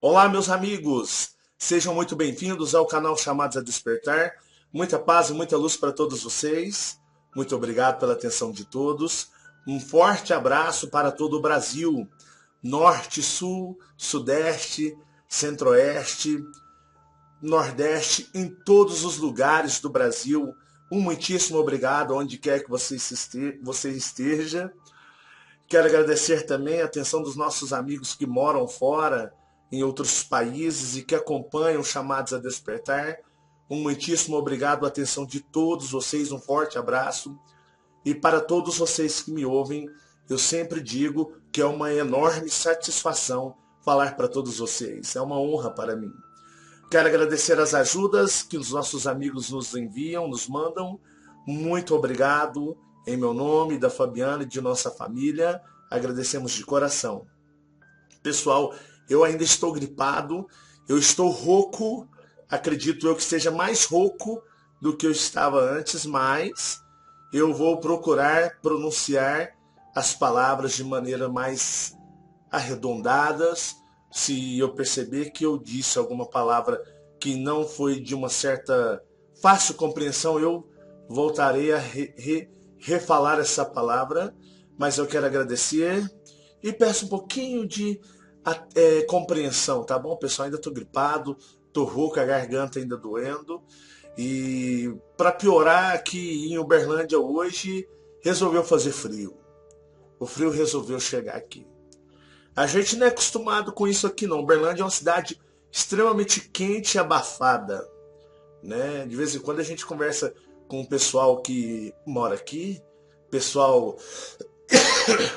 Olá, meus amigos! Sejam muito bem-vindos ao canal Chamados a Despertar. Muita paz e muita luz para todos vocês. Muito obrigado pela atenção de todos. Um forte abraço para todo o Brasil. Norte, Sul, Sudeste, Centro-Oeste, Nordeste, em todos os lugares do Brasil. Um muitíssimo obrigado, onde quer que você esteja. Quero agradecer também a atenção dos nossos amigos que moram fora, em outros países e que acompanham Chamados a Despertar. Um muitíssimo obrigado, a atenção de todos vocês, um forte abraço. E para todos vocês que me ouvem, eu sempre digo que é uma enorme satisfação falar para todos vocês. É uma honra para mim. Quero agradecer as ajudas que os nossos amigos nos enviam, nos mandam. Muito obrigado. Em meu nome, da Fabiana e de nossa família, agradecemos de coração. Pessoal, eu ainda estou gripado, eu estou rouco, acredito eu que esteja mais rouco do que eu estava antes, mas eu vou procurar pronunciar as palavras de maneira mais arredondadas. Se eu perceber que eu disse alguma palavra que não foi de uma certa fácil compreensão, eu voltarei a refalar essa palavra, mas eu quero agradecer e peço um pouquinho de compreensão, tá bom, pessoal? Ainda tô gripado, tô rouco, a garganta ainda doendo. E para piorar, aqui em Uberlândia hoje resolveu fazer frio. O frio resolveu chegar aqui. A gente não é acostumado com isso aqui não. Uberlândia é uma cidade extremamente quente e abafada, né? De vez em quando a gente conversa com o pessoal que mora aqui, pessoal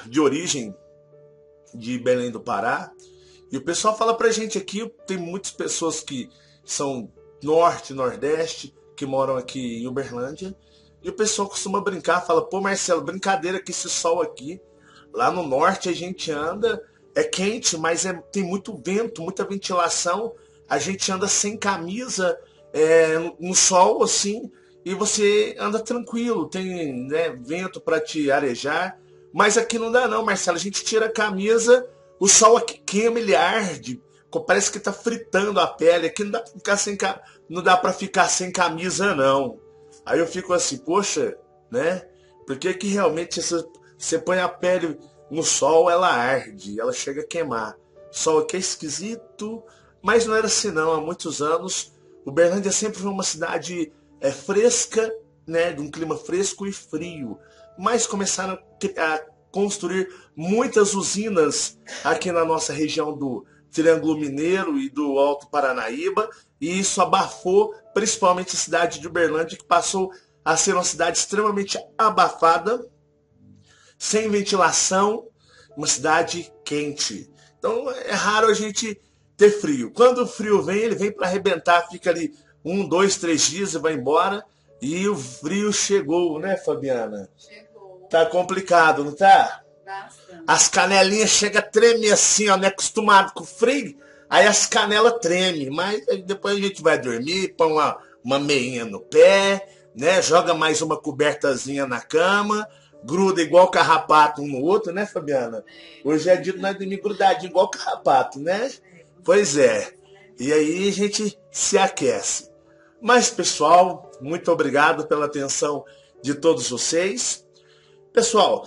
de origem de Belém do Pará, e o pessoal fala pra gente aqui, tem muitas pessoas que são norte, nordeste, que moram aqui em Uberlândia, e o pessoal costuma brincar, fala, pô Marcelo, brincadeira que esse sol aqui, lá no norte a gente anda, é quente, mas tem muito vento, muita ventilação, a gente anda sem camisa, no sol assim, e você anda tranquilo, tem, né, vento para te arejar, mas aqui não dá não, Marcelo, a gente tira a camisa, o sol aqui queima, ele arde, parece que tá fritando a pele, aqui não dá para ficar sem camisa não. Aí eu fico assim, poxa, né, porque que realmente você põe a pele no sol, ela arde, ela chega a queimar. O sol aqui é esquisito, mas não era assim não, há muitos anos, Uberlândia sempre foi uma cidade fresca, né, de um clima fresco e frio, mas começaram a construir muitas usinas aqui na nossa região do Triângulo Mineiro e do Alto Paranaíba, e isso abafou principalmente a cidade de Uberlândia, que passou a ser uma cidade extremamente abafada, sem ventilação, uma cidade quente. Então é raro a gente ter frio. Quando o frio vem, ele vem para arrebentar, fica ali 1, 2, 3 dias e vai embora. E o frio chegou, né, Fabiana? Chegou. Tá complicado, não tá? Bastante. As canelinhas chegam a tremer assim, ó, não é acostumado com o frio, aí as canelas tremem, mas depois a gente vai dormir, põe uma meinha no pé, né, joga mais uma cobertazinha na cama, gruda igual carrapato um no outro, né, Fabiana? Hoje é dia de nós dormir grudadinho igual carrapato, né? Pois é. E aí a gente se aquece. Mas, pessoal, muito obrigado pela atenção de todos vocês. Pessoal,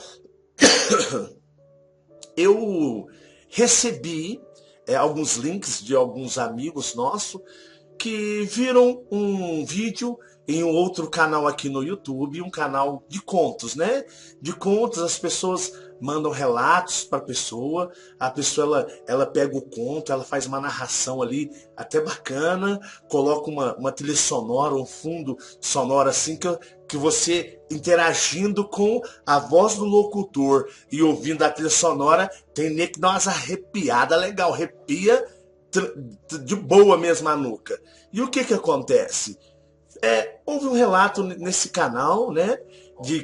eu recebi alguns links de alguns amigos nossos que viram um vídeo em um outro canal aqui no YouTube, um canal de contos, né? De contos, as pessoas mandam relatos para a pessoa ela pega o conto, ela faz uma narração ali até bacana, coloca uma trilha sonora, um fundo sonoro assim que você interagindo com a voz do locutor e ouvindo a trilha sonora, tem nem que dar umas arrepiadas legal, arrepia de boa mesmo a nuca. E o que acontece? Houve um relato nesse canal, né,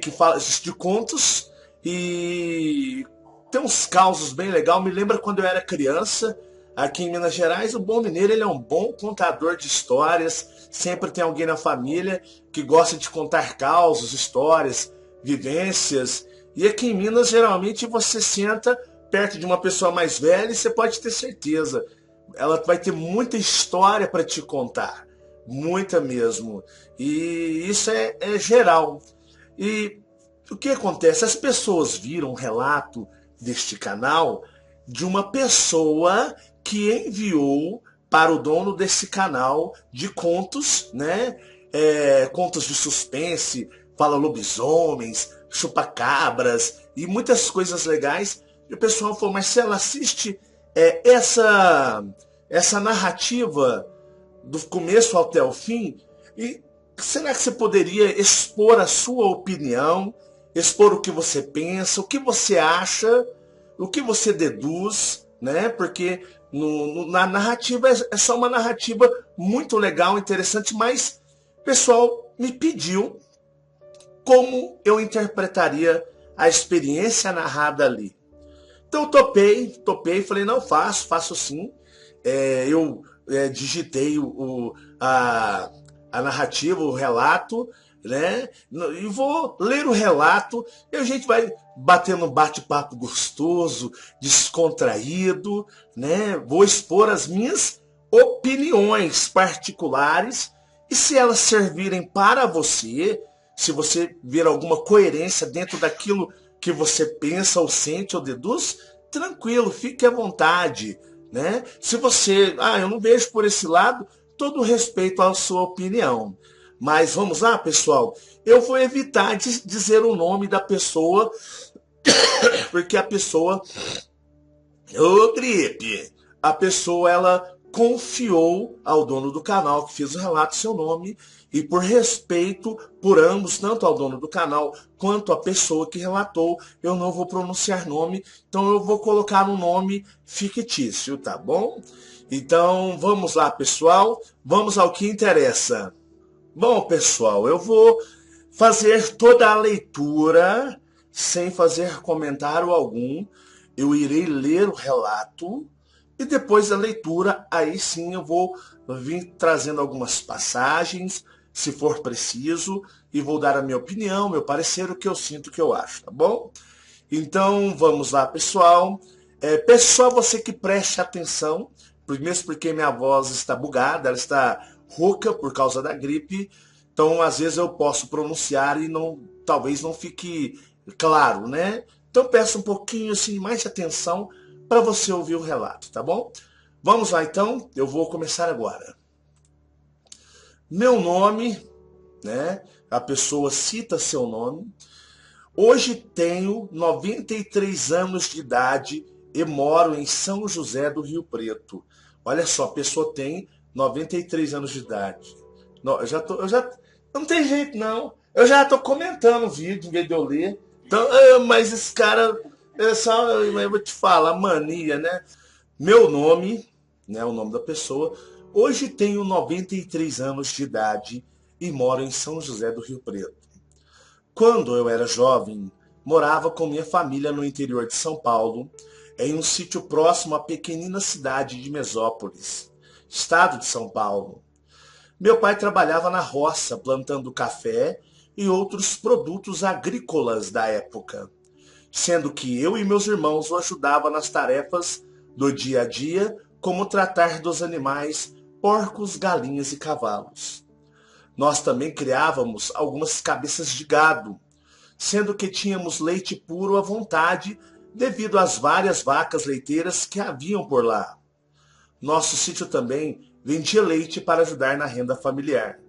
que fala de contos, e tem uns causos bem legais. Me lembra quando eu era criança, aqui em Minas Gerais, o bom mineiro ele é um bom contador de histórias, sempre tem alguém na família que gosta de contar causos, histórias, vivências, e aqui em Minas geralmente você senta perto de uma pessoa mais velha e você pode ter certeza, ela vai ter muita história para te contar, muita mesmo. E isso é geral. E o que acontece? As pessoas viram um relato deste canal de uma pessoa que enviou para o dono desse canal de contos, né? Contos de suspense, fala lobisomens, chupacabras e muitas coisas legais. E o pessoal falou, Marcelo, assiste essa narrativa do começo até o fim, e será que você poderia expor a sua opinião, expor o que você pensa, o que você acha, o que você deduz, né? Porque na narrativa é só uma narrativa muito legal, interessante, mas o pessoal me pediu como eu interpretaria a experiência narrada ali. Então eu topei, falei, não, faço sim. Eu digitei a narrativa, o relato, né? E vou ler o relato e a gente vai batendo um bate-papo gostoso, descontraído, né? Vou expor as minhas opiniões particulares e se elas servirem para você, se você ver alguma coerência dentro daquilo que você pensa ou sente ou deduz, tranquilo, fique à vontade, né? Se você, eu não vejo por esse lado, todo respeito à sua opinião. Mas vamos lá, pessoal. Eu vou evitar de dizer o nome da pessoa, porque a pessoa, ô gripe, a pessoa ela confiou ao dono do canal que fez o relato seu nome, e por respeito por ambos, tanto ao dono do canal quanto à pessoa que relatou, eu não vou pronunciar nome, então eu vou colocar um nome fictício, tá bom? Então vamos lá, pessoal, vamos ao que interessa. Bom, pessoal, eu vou fazer toda a leitura sem fazer comentário algum. Eu irei ler o relato e depois da leitura, aí sim eu vou vir trazendo algumas passagens, se for preciso, e vou dar a minha opinião, meu parecer, o que eu sinto, o que eu acho, tá bom? Então, vamos lá, pessoal. Peço só a você que preste atenção, mesmo porque minha voz está bugada, ela está rouca por causa da gripe, então às vezes eu posso pronunciar e talvez não fique claro, né? Então peço um pouquinho assim, mais de atenção para você ouvir o relato, tá bom? Vamos lá então, eu vou começar agora. Meu nome, né? A pessoa cita seu nome. Hoje tenho 93 anos de idade e moro em São José do Rio Preto. Olha só, a pessoa tem 93 anos de idade. Não, não tem jeito não. Eu já estou comentando o vídeo em vez de eu ler. Então, mas esse cara, eu vou te falar, mania, né? Meu nome, né, o nome da pessoa. Hoje tenho 93 anos de idade e moro em São José do Rio Preto. Quando eu era jovem, morava com minha família no interior de São Paulo, em um sítio próximo à pequenina cidade de Mesópolis, estado de São Paulo. Meu pai trabalhava na roça, plantando café e outros produtos agrícolas da época, sendo que eu e meus irmãos o ajudavam nas tarefas do dia a dia, como tratar dos animais, porcos, galinhas e cavalos. Nós também criávamos algumas cabeças de gado, sendo que tínhamos leite puro à vontade devido às várias vacas leiteiras que haviam por lá. Nosso sítio também vendia leite para ajudar na renda familiar.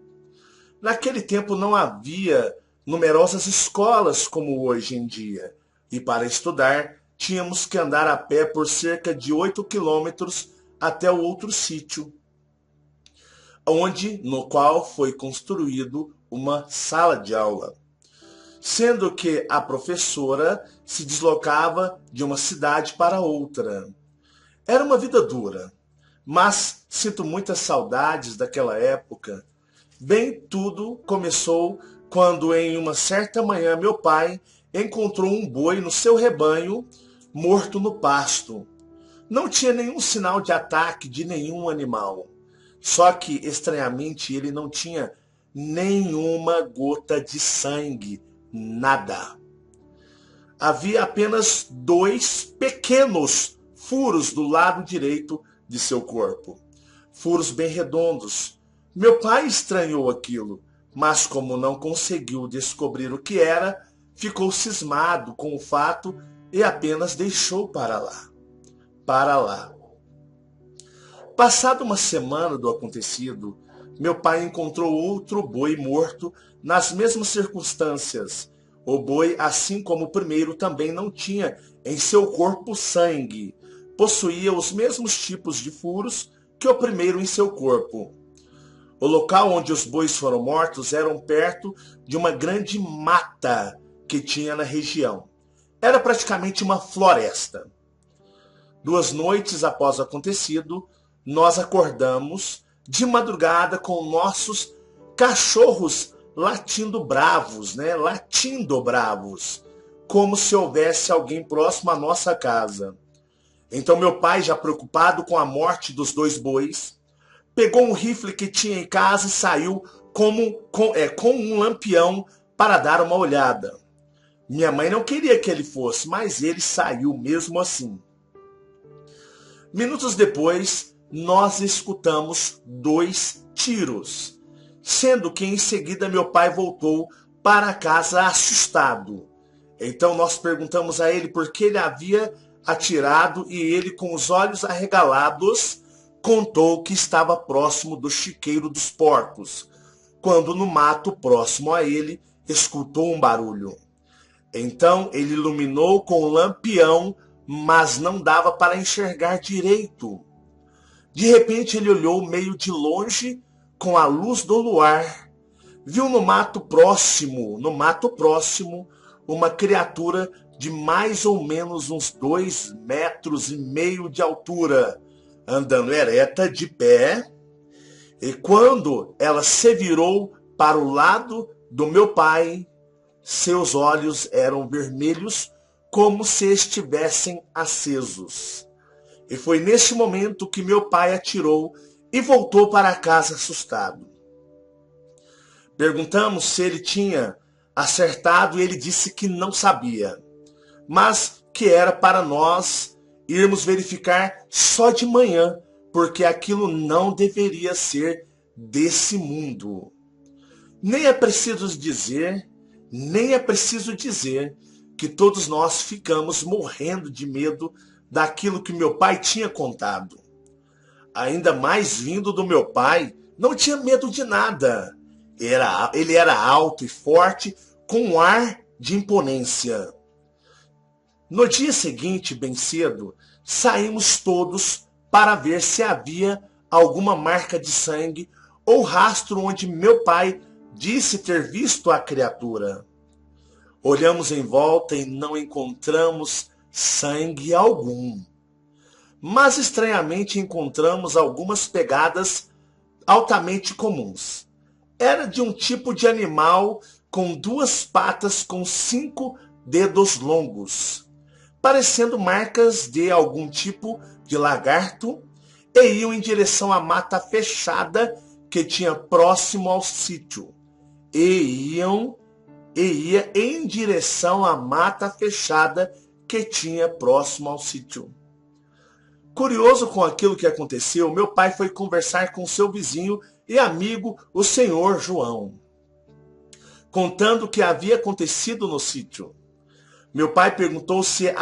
Naquele tempo não havia numerosas escolas como hoje em dia, e para estudar tínhamos que andar a pé por cerca de 8 quilômetros até o outro sítio, no qual foi construído uma sala de aula, sendo que a professora se deslocava de uma cidade para outra. Era uma vida dura, mas sinto muitas saudades daquela época. Bem, tudo começou quando em uma certa manhã meu pai encontrou um boi no seu rebanho, morto no pasto. Não tinha nenhum sinal de ataque de nenhum animal. Só que, estranhamente, ele não tinha nenhuma gota de sangue, nada. Havia apenas 2 pequenos furos do lado direito de seu corpo. Furos bem redondos. Meu pai estranhou aquilo, mas como não conseguiu descobrir o que era, ficou cismado com o fato e apenas deixou para lá. Para lá. Passada uma semana do acontecido, meu pai encontrou outro boi morto nas mesmas circunstâncias. O boi, assim como o primeiro, também não tinha em seu corpo sangue. Possuía os mesmos tipos de furos que o primeiro em seu corpo. O local onde os bois foram mortos era perto de uma grande mata que tinha na região. Era praticamente uma floresta. 2 noites após o acontecido, nós acordamos de madrugada com nossos cachorros latindo bravos, Latindo bravos, como se houvesse alguém próximo à nossa casa. Então meu pai, já preocupado com a morte dos 2 bois, pegou um rifle que tinha em casa e saiu com um lampião para dar uma olhada. Minha mãe não queria que ele fosse, mas ele saiu mesmo assim. Minutos depois, nós escutamos 2 tiros, sendo que em seguida meu pai voltou para casa assustado. Então nós perguntamos a ele por que ele havia atirado e ele, com os olhos arregalados, contou que estava próximo do chiqueiro dos porcos, quando no mato próximo a ele escutou um barulho. Então ele iluminou com o lampião, mas não dava para enxergar direito. De repente ele olhou meio de longe com a luz do luar. Viu no mato próximo, uma criatura de mais ou menos uns 2,5 metros de altura, andando ereta, de pé. E quando ela se virou para o lado do meu pai, seus olhos eram vermelhos, como se estivessem acesos. E foi neste momento que meu pai atirou e voltou para casa assustado. Perguntamos se ele tinha acertado e ele disse que não sabia, mas que era para nós irmos verificar só de manhã, porque aquilo não deveria ser desse mundo. Nem é preciso dizer que todos nós ficamos morrendo de medo daquilo que meu pai tinha contado. Ainda mais vindo do meu pai, não tinha medo de nada. Ele era alto e forte, com um ar de imponência. No dia seguinte, bem cedo, saímos todos para ver se havia alguma marca de sangue ou rastro onde meu pai disse ter visto a criatura. Olhamos em volta e não encontramos sangue algum. Mas estranhamente encontramos algumas pegadas altamente comuns. Era de um tipo de animal com 2 patas com 5 dedos longos, parecendo marcas de algum tipo de lagarto, e iam em direção à mata fechada que tinha próximo ao sítio. Ia em direção à mata fechada que tinha próximo ao sítio. Curioso com aquilo que aconteceu, meu pai foi conversar com seu vizinho e amigo, o senhor João, contando o que havia acontecido no sítio. Meu pai perguntou se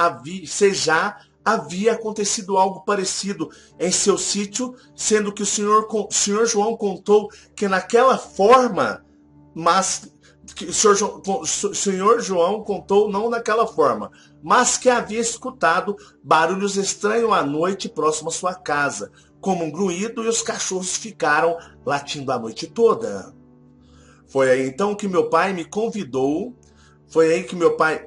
já havia acontecido algo parecido em seu sítio, sendo que o senhor João contou que naquela forma, mas que o senhor João contou não naquela forma, mas que havia escutado barulhos estranhos à noite próximo à sua casa, como um grunhido, e os cachorros ficaram latindo a noite toda. Foi aí então que meu pai me convidou,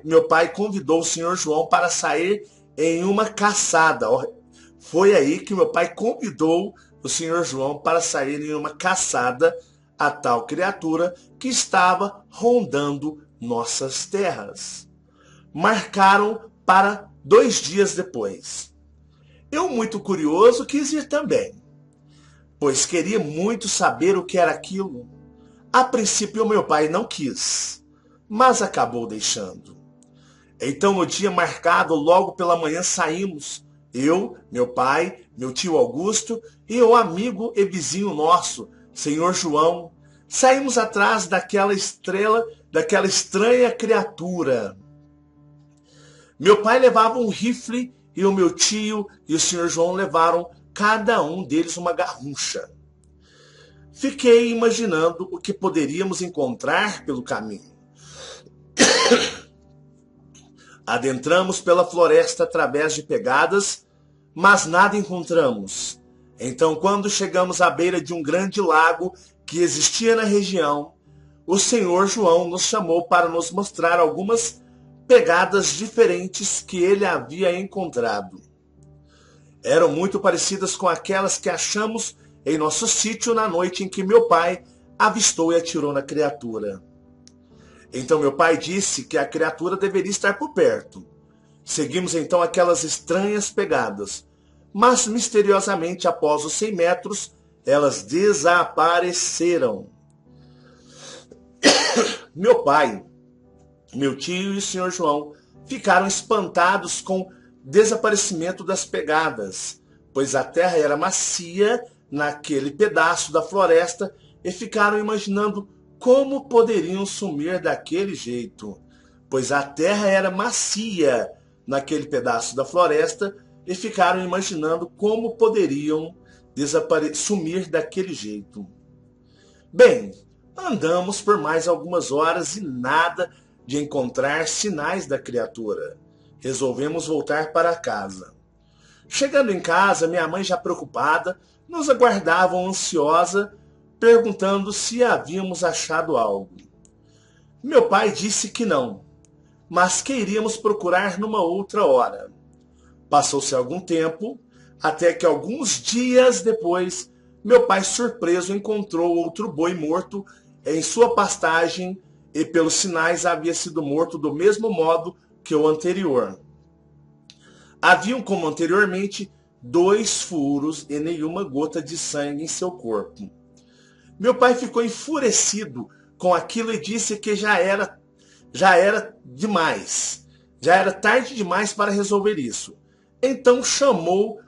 meu pai convidou o senhor João para sair em uma caçada. Foi aí que meu pai convidou o senhor João para sair em uma caçada a tal criatura que estava rondando nossas terras. Marcaram para 2 dias depois. Eu, muito curioso, quis ir também, pois queria muito saber o que era aquilo. A princípio, meu pai não quis, mas acabou deixando. Então, no dia marcado, logo pela manhã, saímos Eu, meu pai, meu tio Augusto e o amigo e vizinho nosso, senhor João, saímos atrás daquela estranha criatura. Meu pai levava um rifle e o meu tio e o senhor João levaram cada um deles uma garrucha. Fiquei imaginando o que poderíamos encontrar pelo caminho. Adentramos pela floresta através de pegadas, mas nada encontramos. Então, quando chegamos à beira de um grande lago que existia na região, o senhor João nos chamou para nos mostrar algumas pegadas diferentes que ele havia encontrado. Eram muito parecidas com aquelas que achamos em nosso sítio na noite em que meu pai avistou e atirou na criatura. Então meu pai disse que a criatura deveria estar por perto. Seguimos então aquelas estranhas pegadas, mas misteriosamente após os 100 metros, elas desapareceram. Meu pai, meu tio e o senhor João ficaram espantados com o desaparecimento das pegadas, pois a terra era macia naquele pedaço da floresta e ficaram imaginando como poderiam sumir daquele jeito, pois a terra era macia naquele pedaço da floresta e ficaram imaginando como poderiam sumir daquele jeito. Bem, andamos por mais algumas horas e nada de encontrar sinais da criatura. Resolvemos voltar para casa. Chegando em casa, minha mãe, já preocupada, nos aguardava ansiosa, perguntando se havíamos achado algo. Meu pai disse que não, mas que iríamos procurar numa outra hora. Passou-se algum tempo, até que alguns dias depois, meu pai, surpreso, encontrou outro boi morto em sua pastagem e, pelos sinais, havia sido morto do mesmo modo que o anterior. Haviam, como anteriormente, 2 furos e nenhuma gota de sangue em seu corpo. Meu pai ficou enfurecido com aquilo e disse que já era demais. Já era tarde demais para resolver isso. Então chamou...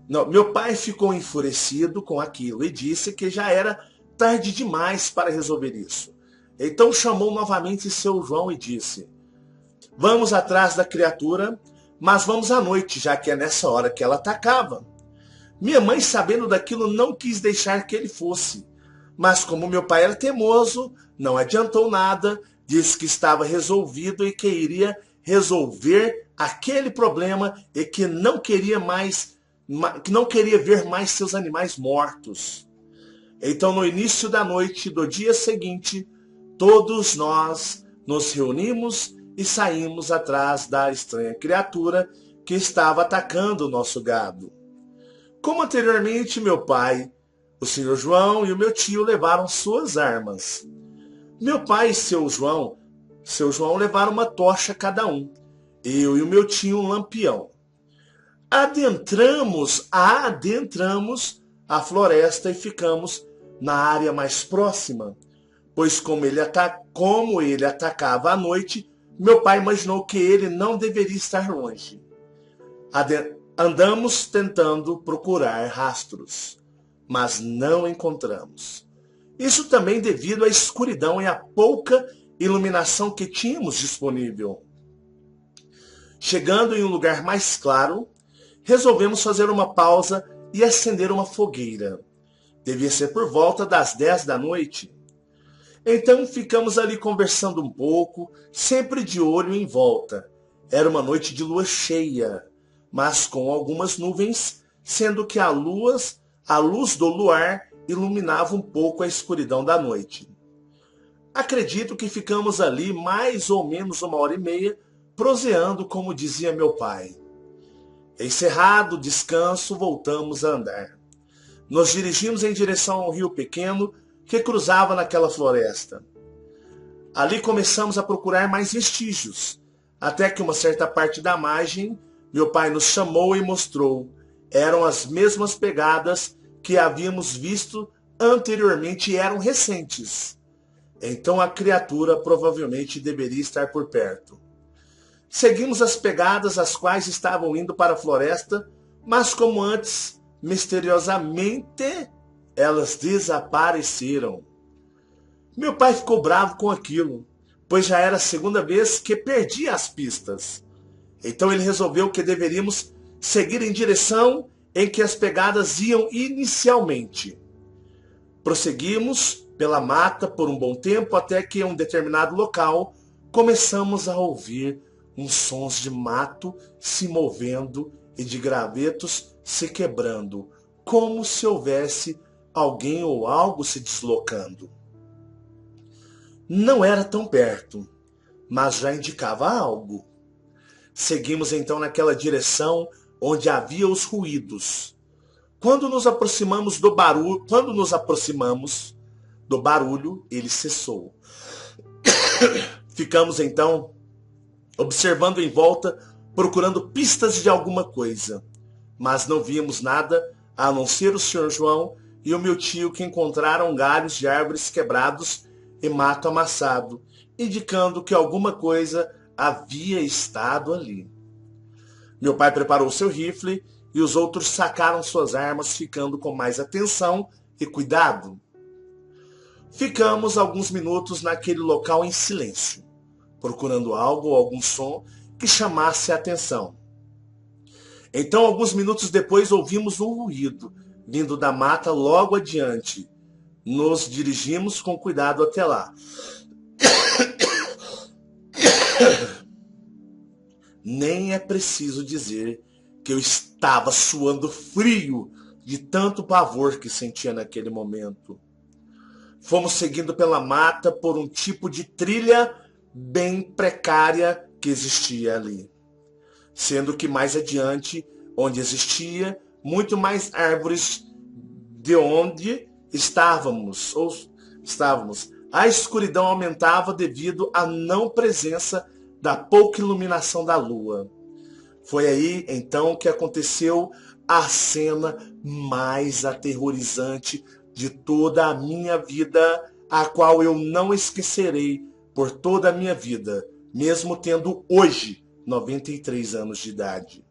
Não, meu pai ficou enfurecido com aquilo e disse que já era tarde demais para resolver isso. Então chamou novamente seu João e disse: vamos atrás da criatura, mas vamos à noite, já que é nessa hora que ela atacava. Minha mãe, sabendo daquilo, não quis deixar que ele fosse. Mas como meu pai era teimoso, não adiantou nada, disse que estava resolvido e que iria resolver aquele problema e que não queria ver mais seus animais mortos. Então, no início da noite do dia seguinte, todos nós nos reunimos e saímos atrás da estranha criatura que estava atacando o nosso gado. Como anteriormente, meu pai, o senhor João e o meu tio levaram suas armas. Meu pai e seu João levaram uma tocha cada um. Eu e o meu tio um lampião. Adentramos a floresta e ficamos na área mais próxima, pois como ele atacava à noite, meu pai imaginou que ele não deveria estar longe. Andamos tentando procurar rastros, mas não encontramos. Isso também devido à escuridão e à pouca iluminação que tínhamos disponível. Chegando em um lugar mais claro, resolvemos fazer uma pausa e acender uma fogueira. Devia ser por volta das 10 da noite. Então ficamos ali conversando um pouco, sempre de olho em volta. Era uma noite de lua cheia, mas com algumas nuvens, sendo que a luz do luar iluminava um pouco a escuridão da noite. Acredito que ficamos ali mais ou menos 1h30, proseando, como dizia meu pai. Encerrado o descanso, voltamos a andar. Nos dirigimos em direção ao rio pequeno que cruzava naquela floresta. Ali começamos a procurar mais vestígios, até que uma certa parte da margem, meu pai nos chamou e mostrou. Eram as mesmas pegadas que havíamos visto anteriormente e eram recentes. Então a criatura provavelmente deveria estar por perto. Seguimos as pegadas, as quais estavam indo para a floresta, Mas como antes, misteriosamente, elas desapareceram. Meu pai ficou bravo com aquilo, pois já era a segunda vez que perdia as pistas. Então ele resolveu que deveríamos seguir em direção em que as pegadas iam inicialmente. Prosseguimos pela mata por um bom tempo até que em um determinado local começamos a ouvir uns sons de mato se movendo e de gravetos se quebrando, como se houvesse alguém ou algo se deslocando. Não era tão perto, mas já indicava algo. Seguimos então naquela direção onde havia os ruídos. Quando nos aproximamos do barulho, ele cessou. Ficamos então observando em volta, procurando pistas de alguma coisa, mas não víamos nada a não ser o Sr. João e o meu tio, que encontraram galhos de árvores quebrados e mato amassado, indicando que alguma coisa havia estado ali. Meu pai preparou seu rifle e os outros sacaram suas armas, ficando com mais atenção e cuidado. Ficamos alguns minutos naquele local em silêncio, procurando algo ou algum som que chamasse a atenção. Então, alguns minutos depois, ouvimos um ruído vindo da mata logo adiante. Nos dirigimos com cuidado até lá. Nem é preciso dizer que eu estava suando frio de tanto pavor que sentia naquele momento. Fomos seguindo pela mata por um tipo de trilha bem precária que existia ali, sendo que mais adiante, onde existia muito mais árvores de onde estávamos, a escuridão aumentava devido à não presença da pouca iluminação da lua. Foi aí, então, que aconteceu a cena mais aterrorizante de toda a minha vida, a qual eu não esquecerei por toda a minha vida, mesmo tendo hoje 93 anos de idade.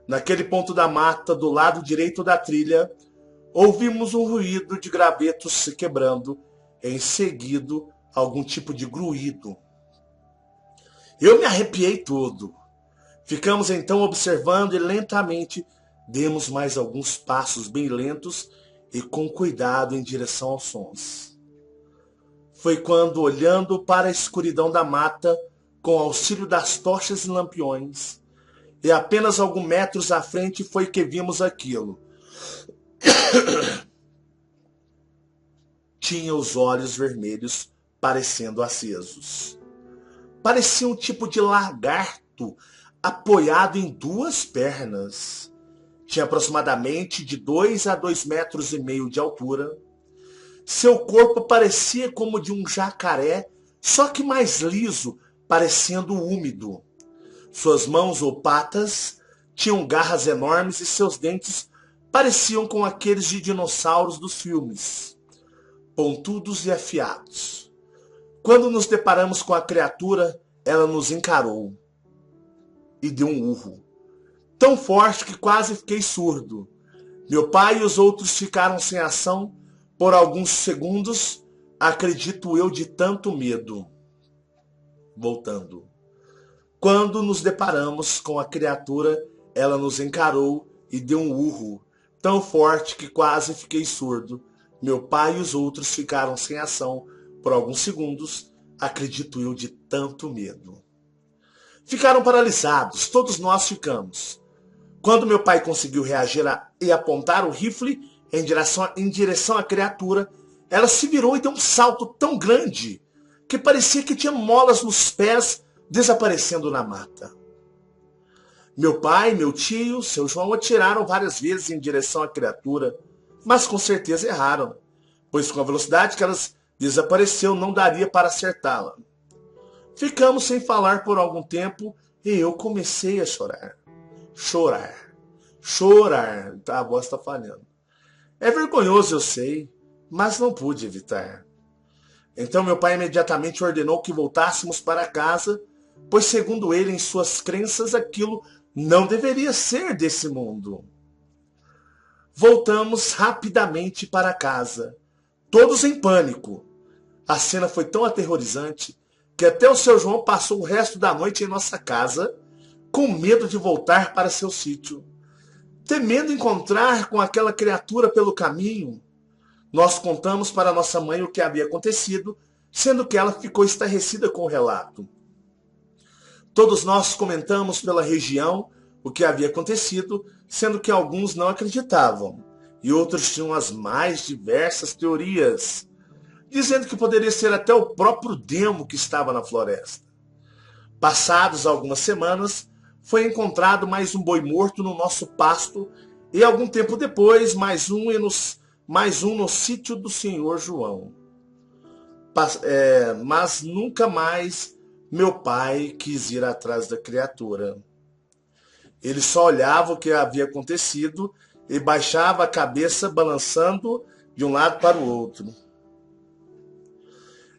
Naquele ponto da mata, do lado direito da trilha, ouvimos um ruído de gravetos se quebrando, em seguida algum tipo de gruído. Eu me arrepiei todo. Ficamos então observando e lentamente demos mais alguns passos bem lentos e com cuidado em direção aos sons. Foi quando, olhando para a escuridão da mata, com auxílio das tochas e lampiões, e apenas alguns metros à frente, foi que vimos aquilo. Tinha os olhos vermelhos parecendo acesos. Parecia um tipo de lagarto apoiado em duas pernas. Tinha aproximadamente de 2 a 2,5 metros de altura. Seu corpo parecia como de um jacaré, só que mais liso, parecendo úmido. Suas mãos ou patas tinham garras enormes e seus dentes pareciam com aqueles de dinossauros dos filmes, pontudos e afiados. Quando nos deparamos com a criatura, ela nos encarou e deu um urro, tão forte que quase fiquei surdo. Meu pai e os outros ficaram sem ação por alguns segundos, acredito eu, de tanto medo. Voltando. Quando nos deparamos com a criatura, ela nos encarou e deu um urro, tão forte que quase fiquei surdo. Meu pai e os outros ficaram sem ação por alguns segundos, acredito eu, de tanto medo. Ficaram paralisados, todos nós ficamos. Quando meu pai conseguiu reagir e apontar o rifle em direção à criatura, ela se virou e deu um salto tão grande que parecia que tinha molas nos pés, desaparecendo na mata. Meu pai, meu tio, seu João atiraram várias vezes em direção à criatura, mas com certeza erraram, pois com a velocidade que ela desapareceu não daria para acertá-la. Ficamos sem falar por algum tempo e eu comecei a chorar. Chorar. A voz está falhando. É vergonhoso, eu sei, mas não pude evitar. Então meu pai imediatamente ordenou que voltássemos para casa, pois segundo ele, em suas crenças, aquilo Não deveria ser desse mundo. Voltamos rapidamente para casa, todos em pânico. A cena foi tão aterrorizante que até o seu João passou o resto da noite em nossa casa, com medo de voltar para seu sítio, temendo encontrar com aquela criatura pelo caminho. Nós contamos para nossa mãe o que havia acontecido, sendo que ela ficou estarrecida com o relato. Todos nós comentamos pela região o que havia acontecido, sendo que alguns não acreditavam, e outros tinham as mais diversas teorias, dizendo que poderia ser até o próprio demo que estava na floresta. Passados algumas semanas, foi encontrado mais um boi morto no nosso pasto, e algum tempo depois, mais um no sítio do senhor João. Mas nunca mais meu pai quis ir atrás da criatura. Ele só olhava o que havia acontecido e baixava a cabeça balançando de um lado para o outro.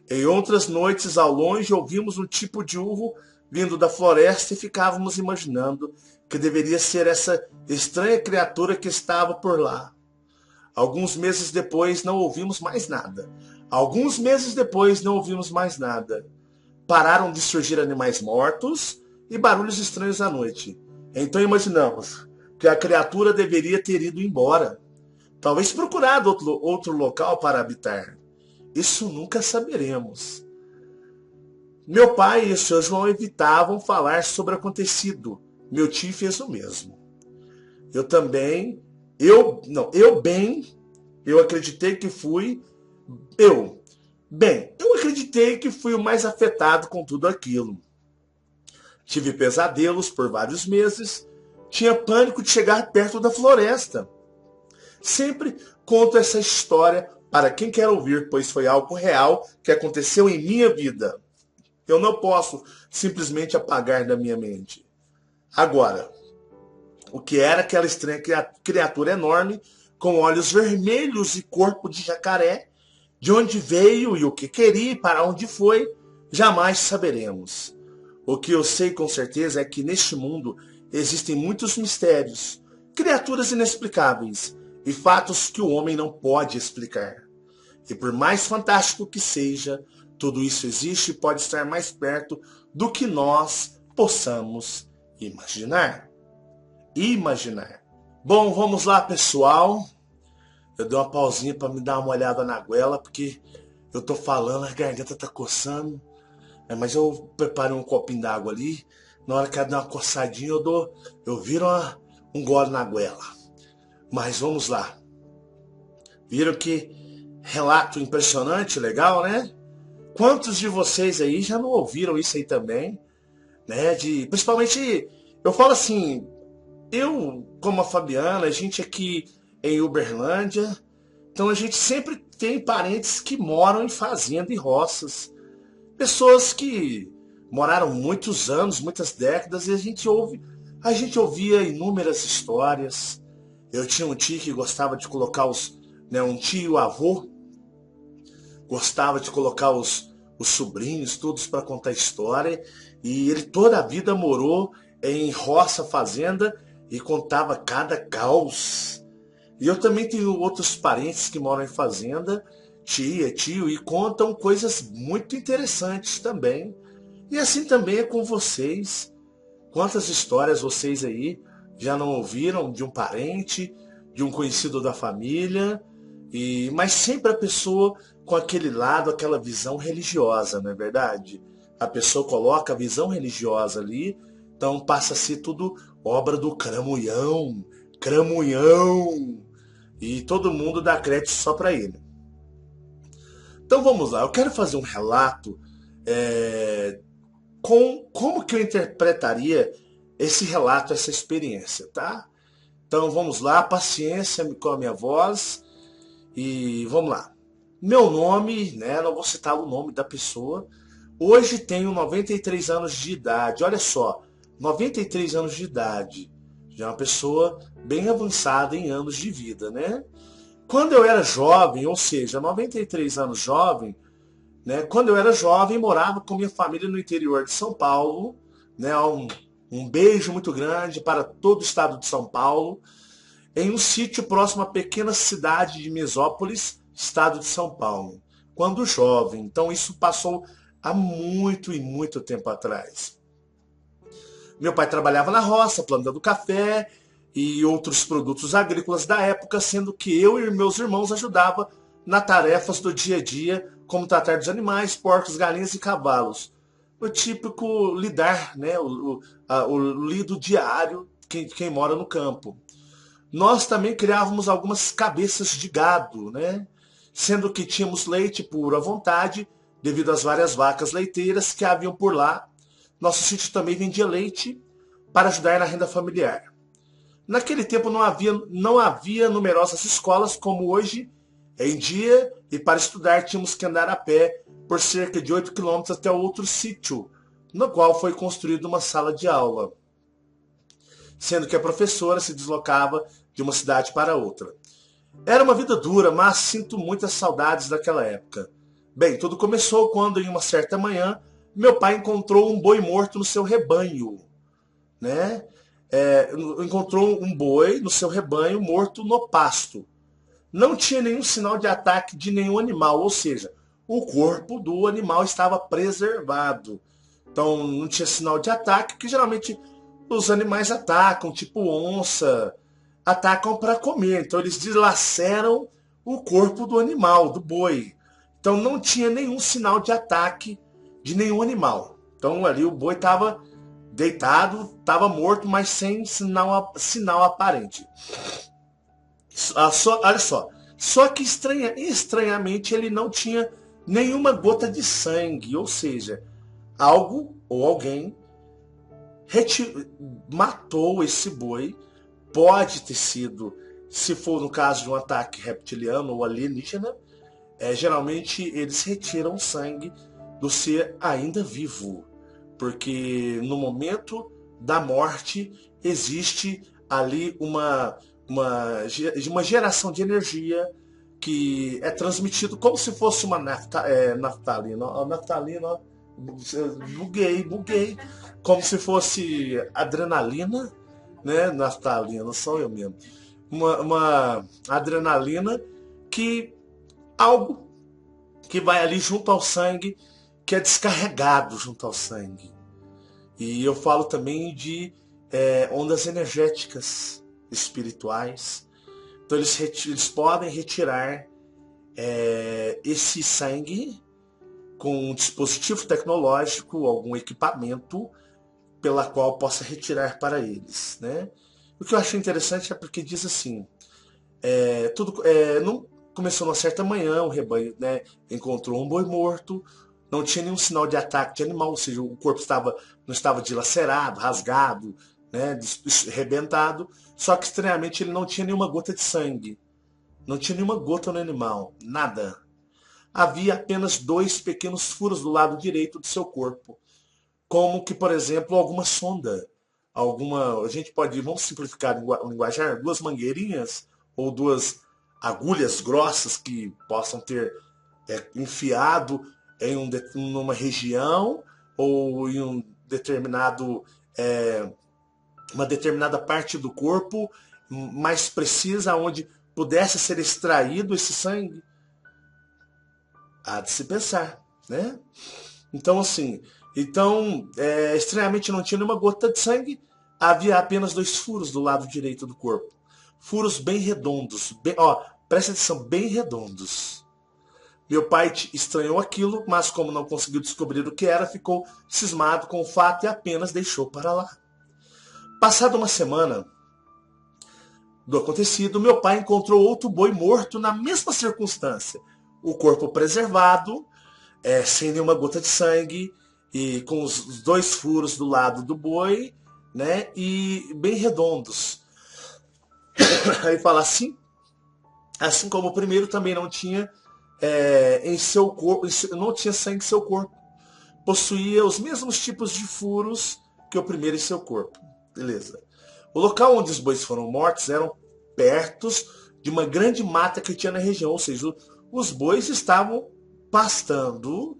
Em outras noites, ao longe, ouvimos um tipo de urro vindo da floresta e ficávamos imaginando que deveria ser essa estranha criatura que estava por lá. Alguns meses depois não ouvimos mais nada. Pararam de surgir animais mortos e barulhos estranhos à noite. Então imaginamos que a criatura deveria ter ido embora. Talvez procurado outro local para habitar. Isso nunca saberemos. Meu pai e o Sr. João evitavam falar sobre o acontecido. Meu tio fez o mesmo. Eu acreditei que fui o mais afetado com tudo aquilo. Tive pesadelos por vários meses, tinha pânico de chegar perto da floresta. Sempre conto essa história para quem quer ouvir, pois foi algo real que aconteceu em minha vida. Eu não posso simplesmente apagar da minha mente. Agora, o que era aquela estranha criatura enorme, com olhos vermelhos e corpo de jacaré, de onde veio e o que queria e para onde foi, jamais saberemos. O que eu sei com certeza é que neste mundo existem muitos mistérios, criaturas inexplicáveis e fatos que o homem não pode explicar. E por mais fantástico que seja, tudo isso existe e pode estar mais perto do que nós possamos imaginar. Bom, vamos lá, pessoal. Eu dei uma pausinha para me dar uma olhada na goela, porque eu tô falando, a garganta tá coçando. Mas eu preparei um copinho d'água ali. Na hora que ela dá uma coçadinha, eu viro um gole na goela. Mas vamos lá. Viram que relato impressionante, legal, né? Quantos de vocês aí já não ouviram isso aí também? Né? Principalmente, eu falo assim, eu, como a Fabiana, a gente aqui em Uberlândia, então a gente sempre tem parentes que moram em fazenda e roças. Pessoas que moraram muitos anos, muitas décadas, e a gente ouvia inúmeras histórias. Eu tinha um tio que gostava de colocar um tio avô, gostava de colocar os sobrinhos todos para contar história, e ele toda a vida morou em roça, fazenda, e contava cada caos. E eu também tenho outros parentes que moram em fazenda, tia, tio, e contam coisas muito interessantes também. E assim também é com vocês. Quantas histórias vocês aí já não ouviram de um parente, de um conhecido da família, mas sempre a pessoa com aquele lado, aquela visão religiosa, não é verdade? A pessoa coloca a visão religiosa ali, então passa a ser tudo obra do cramunhão, e todo mundo dá crédito só para ele. Então vamos lá, eu quero fazer um relato com como que eu interpretaria esse relato, essa experiência, tá? Então vamos lá, paciência com a minha voz e vamos lá. Meu nome, né, não vou citar o nome da pessoa, hoje tenho 93 anos de idade, olha só, 93 anos de idade, já é uma pessoa bem avançada em anos de vida, né? Quando eu era jovem, ou seja, 93 anos jovem, né? Quando eu era jovem, morava com minha família no interior de São Paulo, né? Um beijo muito grande para todo o estado de São Paulo, em um sítio próximo à pequena cidade de Mesópolis, estado de São Paulo, quando jovem. Então isso passou há muito e muito tempo atrás. Meu pai trabalhava na roça, plantando café e outros produtos agrícolas da época, sendo que eu e meus irmãos ajudavam nas tarefas do dia a dia, como tratar dos animais, porcos, galinhas e cavalos. O típico lidar, né? O lido diário, quem mora no campo. Nós também criávamos algumas cabeças de gado, né? Sendo que tínhamos leite puro à vontade, devido às várias vacas leiteiras que haviam por lá. Nosso sítio também vendia leite para ajudar na renda familiar. Naquele tempo não havia numerosas escolas como hoje em dia, e para estudar tínhamos que andar a pé por cerca de 8 quilômetros até outro sítio, no qual foi construída uma sala de aula, sendo que a professora se deslocava de uma cidade para outra. Era uma vida dura, mas sinto muitas saudades daquela época. Bem, tudo começou quando, em uma certa manhã, meu pai encontrou um boi morto no seu rebanho, né? Encontrou um boi no seu rebanho morto no pasto. Não tinha nenhum sinal de ataque de nenhum animal, ou seja, o corpo do animal estava preservado. Então não tinha sinal de ataque, que geralmente os animais atacam, tipo onça, atacam para comer. Então eles dilaceram o corpo do animal, do boi. Então não tinha nenhum sinal de ataque de nenhum animal. Então ali o boi estava deitado, estava morto, mas sem sinal aparente. Olha só. Só que estranhamente ele não tinha nenhuma gota de sangue. Ou seja, algo ou alguém matou esse boi. Pode ter sido, se for no caso de um ataque reptiliano ou alienígena, geralmente eles retiram sangue do ser ainda vivo. Porque no momento da morte existe ali uma geração de energia que é transmitido como se fosse uma naftalina. Naftalina, buguei. Como se fosse adrenalina, né? Naftalina, sou eu mesmo. Uma adrenalina que algo que vai ali junto ao sangue, que é descarregado junto ao sangue. E eu falo também de ondas energéticas espirituais. Então eles podem retirar esse sangue com um dispositivo tecnológico, algum equipamento pela qual possa retirar para eles, né? O que eu achei interessante é porque diz assim, não começou numa certa manhã, o rebanho, né, encontrou um boi morto, não tinha nenhum sinal de ataque de animal, ou seja, o corpo não estava dilacerado, rasgado, né, arrebentado, só que estranhamente ele não tinha nenhuma gota de sangue, não tinha nenhuma gota no animal, nada. Havia apenas 2 pequenos furos do lado direito do seu corpo, como que, por exemplo, alguma sonda, a gente pode, vamos simplificar o linguajar, 2 mangueirinhas ou 2 agulhas grossas que possam ter enfiado numa região ou em uma determinada parte do corpo mais precisa, onde pudesse ser extraído esse sangue. Há de se pensar, né? Então, assim, estranhamente não tinha nenhuma gota de sangue, havia apenas 2 furos do lado direito do corpo. Furos bem redondos, presta atenção, bem redondos. Meu pai estranhou aquilo, mas como não conseguiu descobrir o que era, ficou cismado com o fato e apenas deixou para lá. Passada uma semana do acontecido, meu pai encontrou outro boi morto na mesma circunstância. O corpo preservado, sem nenhuma gota de sangue, e com os 2 furos do lado do boi, né, e bem redondos. Aí fala assim como o primeiro também não tinha em seu corpo, não tinha sangue em seu corpo. Possuía os mesmos tipos de furos que o primeiro em seu corpo. Beleza. O local onde os bois foram mortos eram perto de uma grande mata que tinha na região, ou seja, os bois estavam pastando,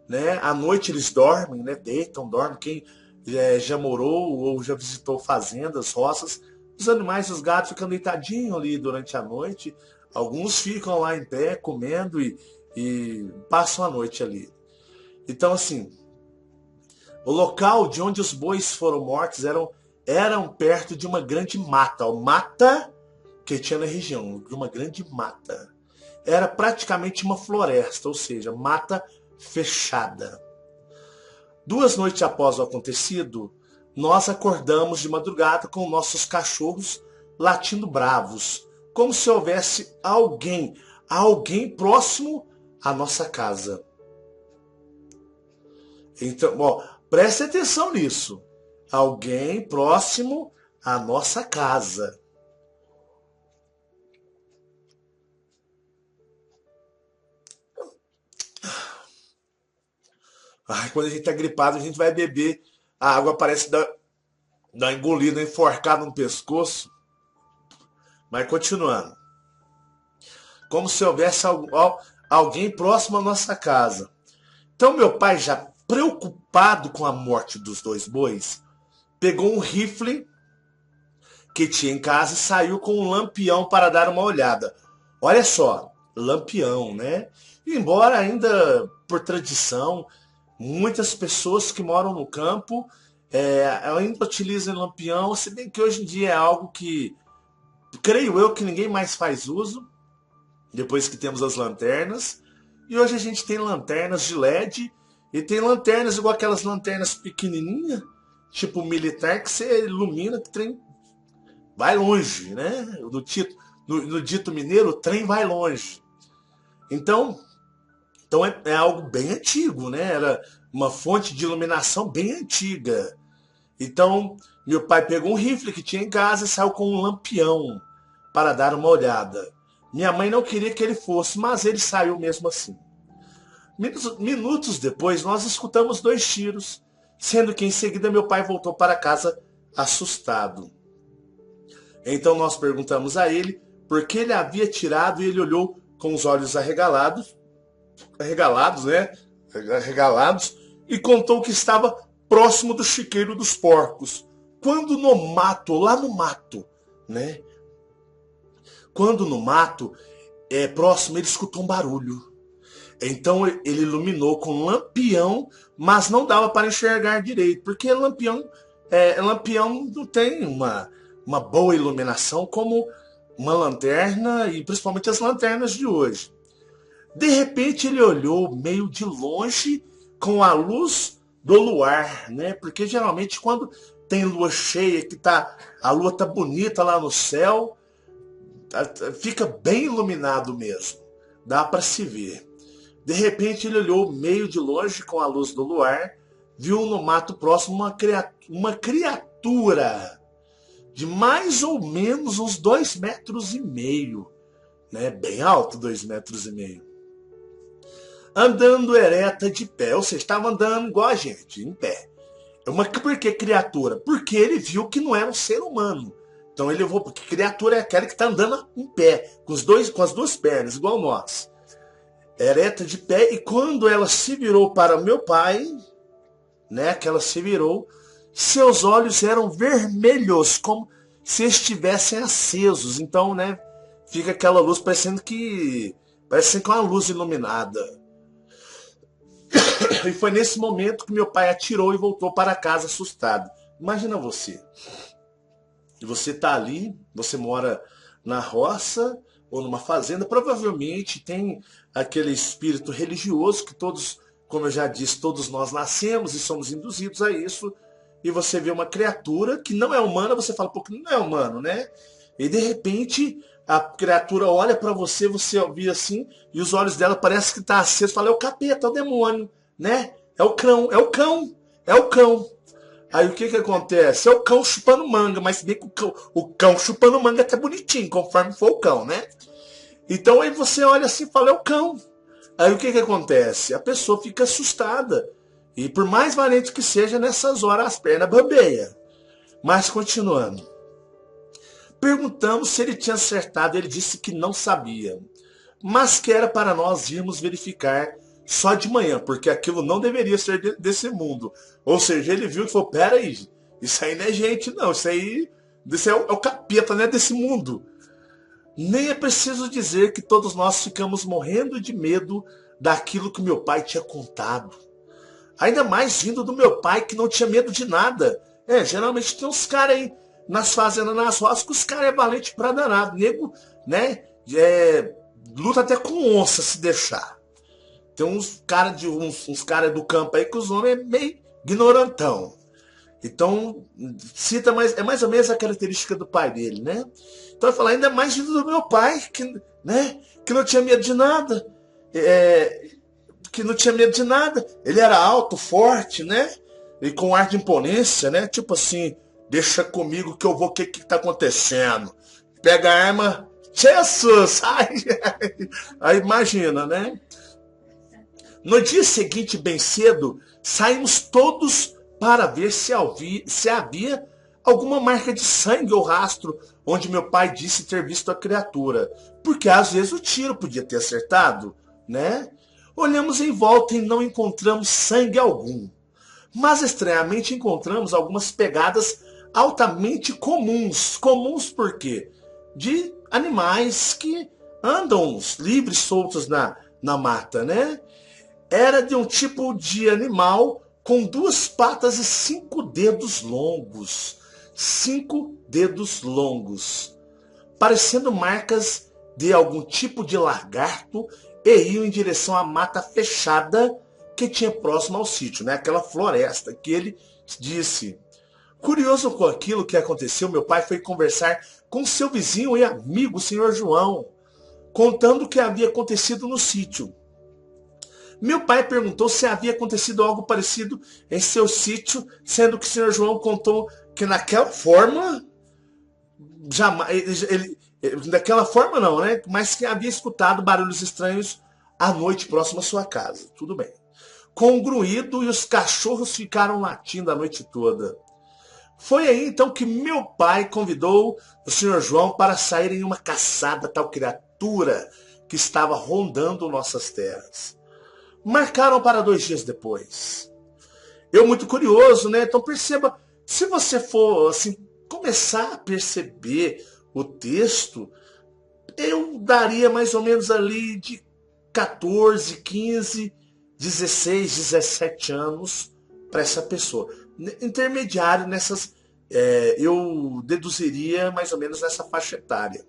né? À noite eles dormem, né? Deitam, dormem. Quem já morou ou já visitou fazendas, roças. Os animais, os gatos ficam deitadinhos ali durante a noite. Alguns ficam lá em pé comendo e passam a noite ali. Então, assim, o local de onde os bois foram mortos eram perto de uma grande mata. Ó, mata que tinha na região, de uma grande mata. Era praticamente uma floresta, ou seja, mata fechada. 2 noites após o acontecido, nós acordamos de madrugada com nossos cachorros latindo bravos, como se houvesse alguém próximo à nossa casa. Então, ó, preste atenção nisso. Alguém próximo à nossa casa. Ai, quando a gente tá gripado, a gente vai beber. A água parece dar uma engolida, enforcada no pescoço. Mas continuando. Como se houvesse alguém próximo à nossa casa. Então meu pai, já preocupado com a morte dos 2 bois, pegou um rifle que tinha em casa e saiu com um lampião para dar uma olhada. Olha só, lampião, né? Embora ainda por tradição, muitas pessoas que moram no campo ainda utilizam lampião, se bem que hoje em dia é algo que, creio eu, que ninguém mais faz uso, depois que temos as lanternas. E hoje a gente tem lanternas de LED e tem lanternas igual aquelas lanternas pequenininhas, tipo militar, que você ilumina, que o trem vai longe, né? No dito mineiro, o trem vai longe. Então é algo bem antigo, né? Era uma fonte de iluminação bem antiga. Então, meu pai pegou um rifle que tinha em casa e saiu com um lampião para dar uma olhada. Minha mãe não queria que ele fosse, mas ele saiu mesmo assim. Minutos depois, nós escutamos 2 tiros, sendo que em seguida meu pai voltou para casa assustado. Então nós perguntamos a ele por que ele havia tirado e ele olhou com os olhos arregalados, né? Arregalados, e contou que estava próximo do chiqueiro dos porcos. Quando no mato, lá no mato, né? Quando no mato, próximo, ele escutou um barulho. Então ele iluminou com lampião, mas não dava para enxergar direito, porque lampião não tem uma boa iluminação como uma lanterna, e principalmente as lanternas de hoje. De repente ele olhou meio de longe com a luz do luar, né? Porque geralmente quando tem lua cheia, a lua tá bonita lá no céu, fica bem iluminado mesmo, dá para se ver. De repente ele olhou meio de longe com a luz do luar, viu no mato próximo uma criatura de mais ou menos uns 2,5 metros, né? Bem alto, 2,5 metros. Andando ereta de pé, ou seja, estava andando igual a gente, em pé. Por que criatura? Porque ele viu que não era um ser humano. Então ele levou, porque criatura é aquela que está andando em pé, com as 2 pernas, igual nós. Ereta de pé, e quando ela se virou para meu pai, né, que ela se virou, seus olhos eram vermelhos, como se estivessem acesos. Então, né, fica aquela luz parecendo uma luz iluminada. E foi nesse momento que meu pai atirou e voltou para casa assustado. Imagina você. Você está ali, você mora na roça ou numa fazenda, provavelmente tem aquele espírito religioso que todos, como eu já disse, todos nós nascemos e somos induzidos a isso. E você vê uma criatura que não é humana, você fala, pô, que não é humano, né? E de repente a criatura olha para você, você vê assim, e os olhos dela parecem que tá aceso, fala, é o capeta, é o demônio, né? É o cão. Aí o que acontece? É o cão chupando manga, mas bem que o cão chupando manga é até bonitinho, conforme for o cão, né? Então aí você olha assim e fala, é o cão. Aí o que acontece? A pessoa fica assustada. E por mais valente que seja, nessas horas as pernas bambeiam. Mas continuando. Perguntamos se ele tinha acertado, ele disse que não sabia, mas que era para nós irmos verificar só de manhã, porque aquilo não deveria ser desse mundo. Ou seja, ele viu e falou, pera aí, isso aí não é gente não, isso aí é o capeta, não é desse mundo. Nem é preciso dizer que todos nós ficamos morrendo de medo daquilo que meu pai tinha contado. Ainda mais vindo do meu pai, que não tinha medo de nada. Geralmente tem uns caras aí nas fazendas, nas roças, que os caras é valente pra danado. Nego, né? Luta até com onça se deixar. Tem uns caras uns cara do campo aí que os homens é meio ignorantão. Então, é mais ou menos a característica do pai dele, né? Então ele fala, ainda mais vindo do meu pai, que não tinha medo de nada. Que não tinha medo de nada. Ele era alto, forte, né? E com ar de imponência, né? Tipo assim, deixa comigo que eu vou, o que tá acontecendo? Pega a arma, Jesus! Aí imagina, né? No dia seguinte, bem cedo, saímos todos para ver se havia alguma marca de sangue ou rastro onde meu pai disse ter visto a criatura. Porque às vezes o tiro podia ter acertado, né? Olhamos em volta e não encontramos sangue algum. Mas estranhamente encontramos algumas pegadas altamente comuns. Comuns por quê? De animais que andam livres, soltos na mata, né? Era de um tipo de animal com 2 patas e 5 dedos longos. 5 dedos longos. Parecendo marcas de algum tipo de lagarto, e iam em direção à mata fechada que tinha próximo ao sítio, né? Aquela floresta que ele disse. Curioso com aquilo que aconteceu, meu pai foi conversar com seu vizinho e amigo, o senhor João, contando o que havia acontecido no sítio. Meu pai perguntou se havia acontecido algo parecido em seu sítio, sendo que o senhor João contou que naquela forma, jamais, daquela forma não, né? Mas que havia escutado barulhos estranhos à noite próximo à sua casa. Tudo bem. Com um grunhido e os cachorros ficaram latindo a noite toda. Foi aí então que meu pai convidou o senhor João para sair em uma caçada a tal criatura que estava rondando nossas terras. Marcaram para 2 dias depois. Eu muito curioso, né? Então perceba, se você for assim, começar a perceber o texto, eu daria mais ou menos ali de 14, 15, 16, 17 anos para essa pessoa. Intermediário nessas, eu deduziria mais ou menos nessa faixa etária.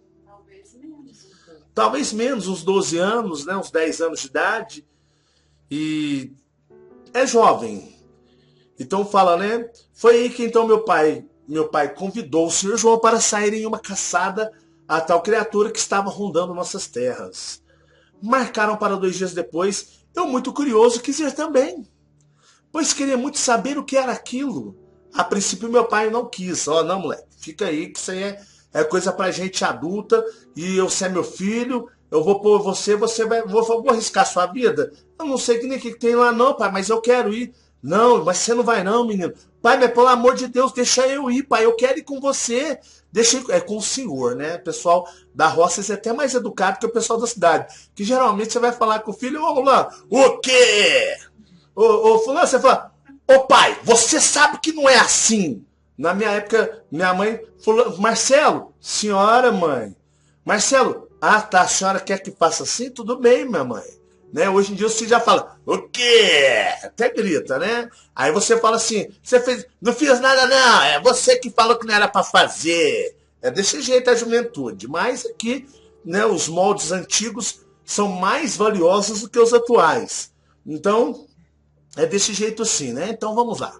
Talvez menos, uns 12 anos, né? Uns 10 anos de idade. E é jovem. Então fala, né? Foi aí que então meu pai convidou o senhor João para sair em uma caçada a tal criatura que estava rondando nossas terras. Marcaram para 2 dias depois. Eu, muito curioso, quis ir também, pois queria muito saber o que era aquilo. A princípio meu pai não quis. Não, moleque, fica aí que isso aí é coisa pra gente adulta e você é meu filho. Eu vou pôr você vou arriscar sua vida? Eu não sei que nem que tem lá não, pai, mas eu quero ir. Não, mas você não vai não, menino. Pai, mas pelo amor de Deus, deixa eu ir, pai, eu quero ir com você. Deixa eu... É com o senhor, né? O pessoal da roça é até mais educado que o pessoal da cidade. Que geralmente você vai falar com o filho, ô lá, o quê? Ô fulano, você fala, ô pai, você sabe que não é assim. Na minha época, minha mãe falou, Marcelo, senhora mãe, Marcelo, tá, a senhora quer que faça assim? Tudo bem, minha mãe. Né? Hoje em dia você já fala, o quê? Até grita, né? Aí você fala assim, você fez, não fiz nada não, é você que falou que não era para fazer. É desse jeito a juventude. Mas aqui, né, os moldes antigos são mais valiosos do que os atuais. Então, é desse jeito assim, né? Então vamos lá.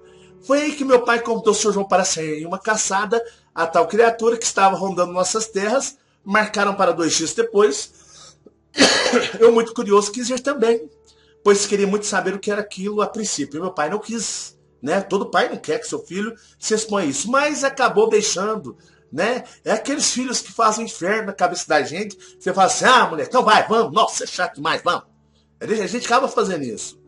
Foi aí que meu pai convidou o senhor João para sair em uma caçada a tal criatura que estava rondando nossas terras. Marcaram para 2 dias depois. Eu, muito curioso, quis ir também, pois queria muito saber o que era aquilo a princípio. Meu pai não quis, né? Todo pai não quer que seu filho se exponha a isso, mas acabou deixando, né? É aqueles filhos que fazem inferno na cabeça da gente. Você fala assim, mulher, então vai, vamos. Nossa, é chato demais, vamos. A gente acaba fazendo isso.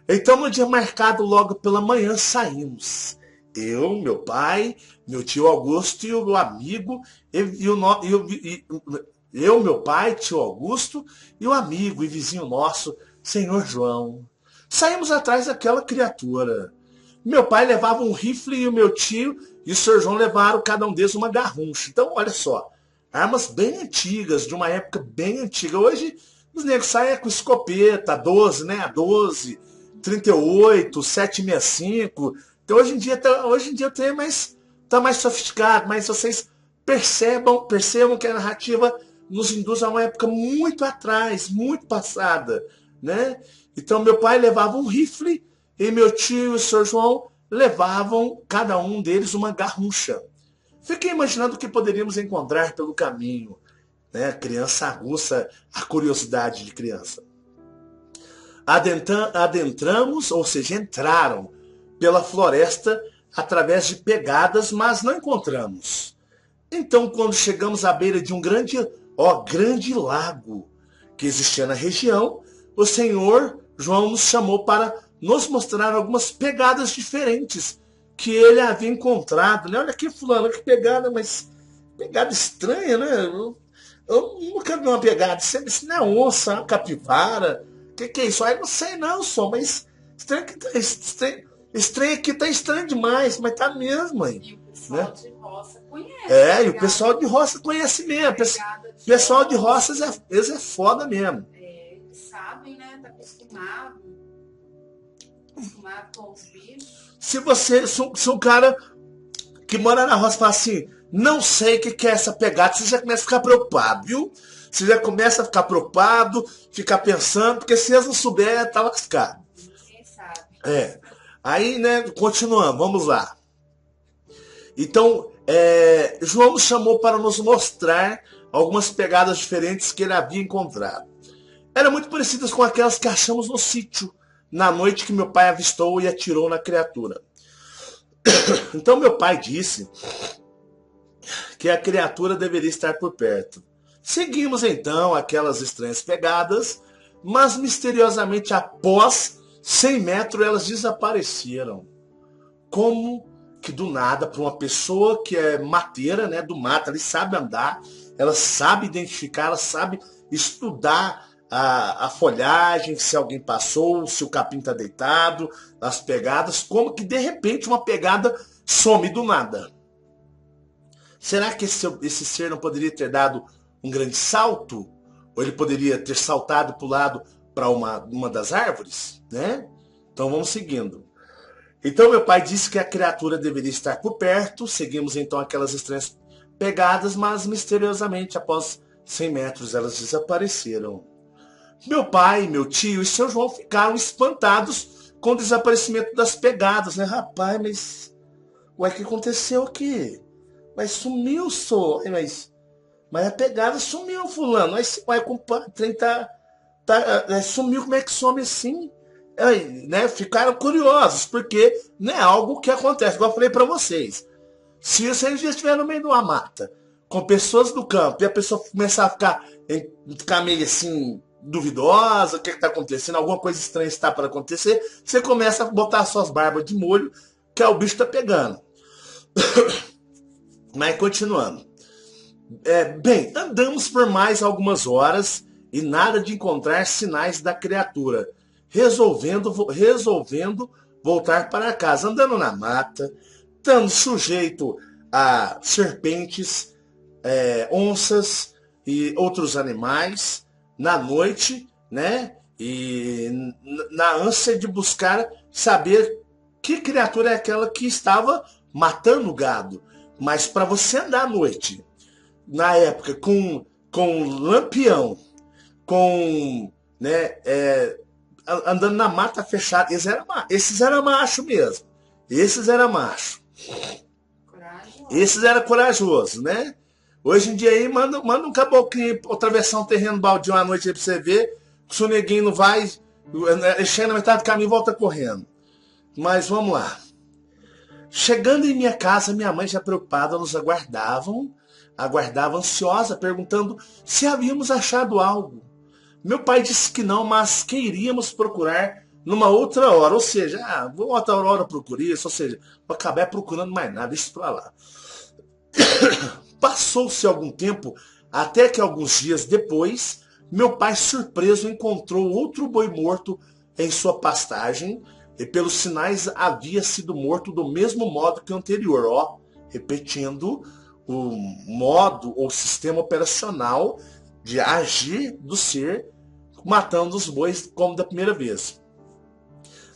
Então, no dia marcado, logo pela manhã, saímos. Eu, meu pai, meu tio Augusto e o meu amigo, meu pai, tio Augusto e o amigo e vizinho nosso, Senhor João, saímos atrás daquela criatura. Meu pai levava um rifle e o meu tio e o Sr. João levaram cada um deles uma garruncha. Então, olha só, armas bem antigas, de uma época bem antiga. Hoje, os negros saem com escopeta, 12, né? 12, 38, 765. Então, hoje em dia tá mais sofisticado, mas vocês percebam que a narrativa nos induz a uma época muito atrás, muito passada, né? Então, meu pai levava um rifle e meu tio e o Sr. João levavam, cada um deles, uma garrucha. Fiquei imaginando o que poderíamos encontrar pelo caminho, né? A criança aguça a curiosidade de criança. Adentramos, ou seja, entraram pela floresta através de pegadas, mas não encontramos. Então, quando chegamos à beira de um grande lago que existia na região, o Senhor João nos chamou para nos mostrar algumas pegadas diferentes que ele havia encontrado. Né? Olha aqui, fulano, que pegada, mas pegada estranha, né? Eu nunca vi uma pegada. Isso não é onça, é uma capivara. O que é isso? Aí não sei não, só, mas estranho aqui tá estranho demais, mas tá mesmo aí. E o pessoal de roça conhece. E o pessoal de roça conhece mesmo. O pessoal de roças eles é foda mesmo. Eles sabem, né? Tá acostumado com os bichos. Se um cara que mora na roça fala assim, não sei o que é essa pegada, você já começa a ficar preocupado, viu? Você já começa a ficar preocupado, ficar pensando, porque se eles não souberem, tá lascado. Ninguém sabe. Aí, né, continuando, vamos lá. Então, João nos chamou para nos mostrar algumas pegadas diferentes que ele havia encontrado. Eram muito parecidas com aquelas que achamos no sítio, na noite que meu pai avistou e atirou na criatura. Então meu pai disse que a criatura deveria estar por perto. Seguimos então aquelas estranhas pegadas, mas misteriosamente após 100 metros elas desapareceram. Como que do nada, para uma pessoa que é mateira, né, do mato, ela sabe andar, ela sabe identificar, ela sabe estudar a folhagem, se alguém passou, se o capim está deitado, as pegadas, como que de repente uma pegada some do nada. Será que esse ser não poderia ter dado um grande salto? Ou ele poderia ter saltado para o lado para uma das árvores? Né? Então vamos seguindo. Então meu pai disse que a criatura deveria estar por perto, seguimos então aquelas estranhas pegadas, mas misteriosamente após 100 metros elas desapareceram. Meu pai, meu tio e seu João ficaram espantados com o desaparecimento das pegadas, né? Rapaz, mas... Ué, o que aconteceu aqui? Mas sumiu, só. Mas a pegada sumiu, fulano. Ué, compadre, o trem sumiu, como é que some assim? Aí, né? Ficaram curiosos, porque não é algo que acontece, igual eu falei pra vocês. Se vocês já estiverem no meio de uma mata, com pessoas do campo, e a pessoa começar a ficar meio assim... duvidosa, o que está acontecendo, alguma coisa estranha está para acontecer, você começa a botar suas barbas de molho, que o bicho está pegando. Mas continuando. Bem, andamos por mais algumas horas e nada de encontrar sinais da criatura, resolvendo voltar para casa, andando na mata, estando sujeito a serpentes, onças e outros animais, na noite, né? E na ânsia de buscar saber que criatura é aquela que estava matando o gado. Mas para você andar à noite, na época, com lampião, né, andando na mata fechada, esses eram macho mesmo. Esses eram macho. Esses eram corajosos, né? Hoje em dia aí, manda um caboclinho atravessar um terreno baldio à noite aí pra você ver. Se o neguinho não vai, chega na metade do caminho e volta correndo. Mas vamos lá. Chegando em minha casa, minha mãe já preocupada nos aguardava ansiosa, perguntando se havíamos achado algo. Meu pai disse que não, mas que iríamos procurar numa outra hora. Ou seja, vou outra hora procurar isso, ou seja, vou acabar procurando mais nada, isso pra lá. Passou-se algum tempo, até que alguns dias depois, meu pai, surpreso, encontrou outro boi morto em sua pastagem e pelos sinais havia sido morto do mesmo modo que o anterior, ó, repetindo o modo ou sistema operacional de agir do ser, matando os bois como da primeira vez.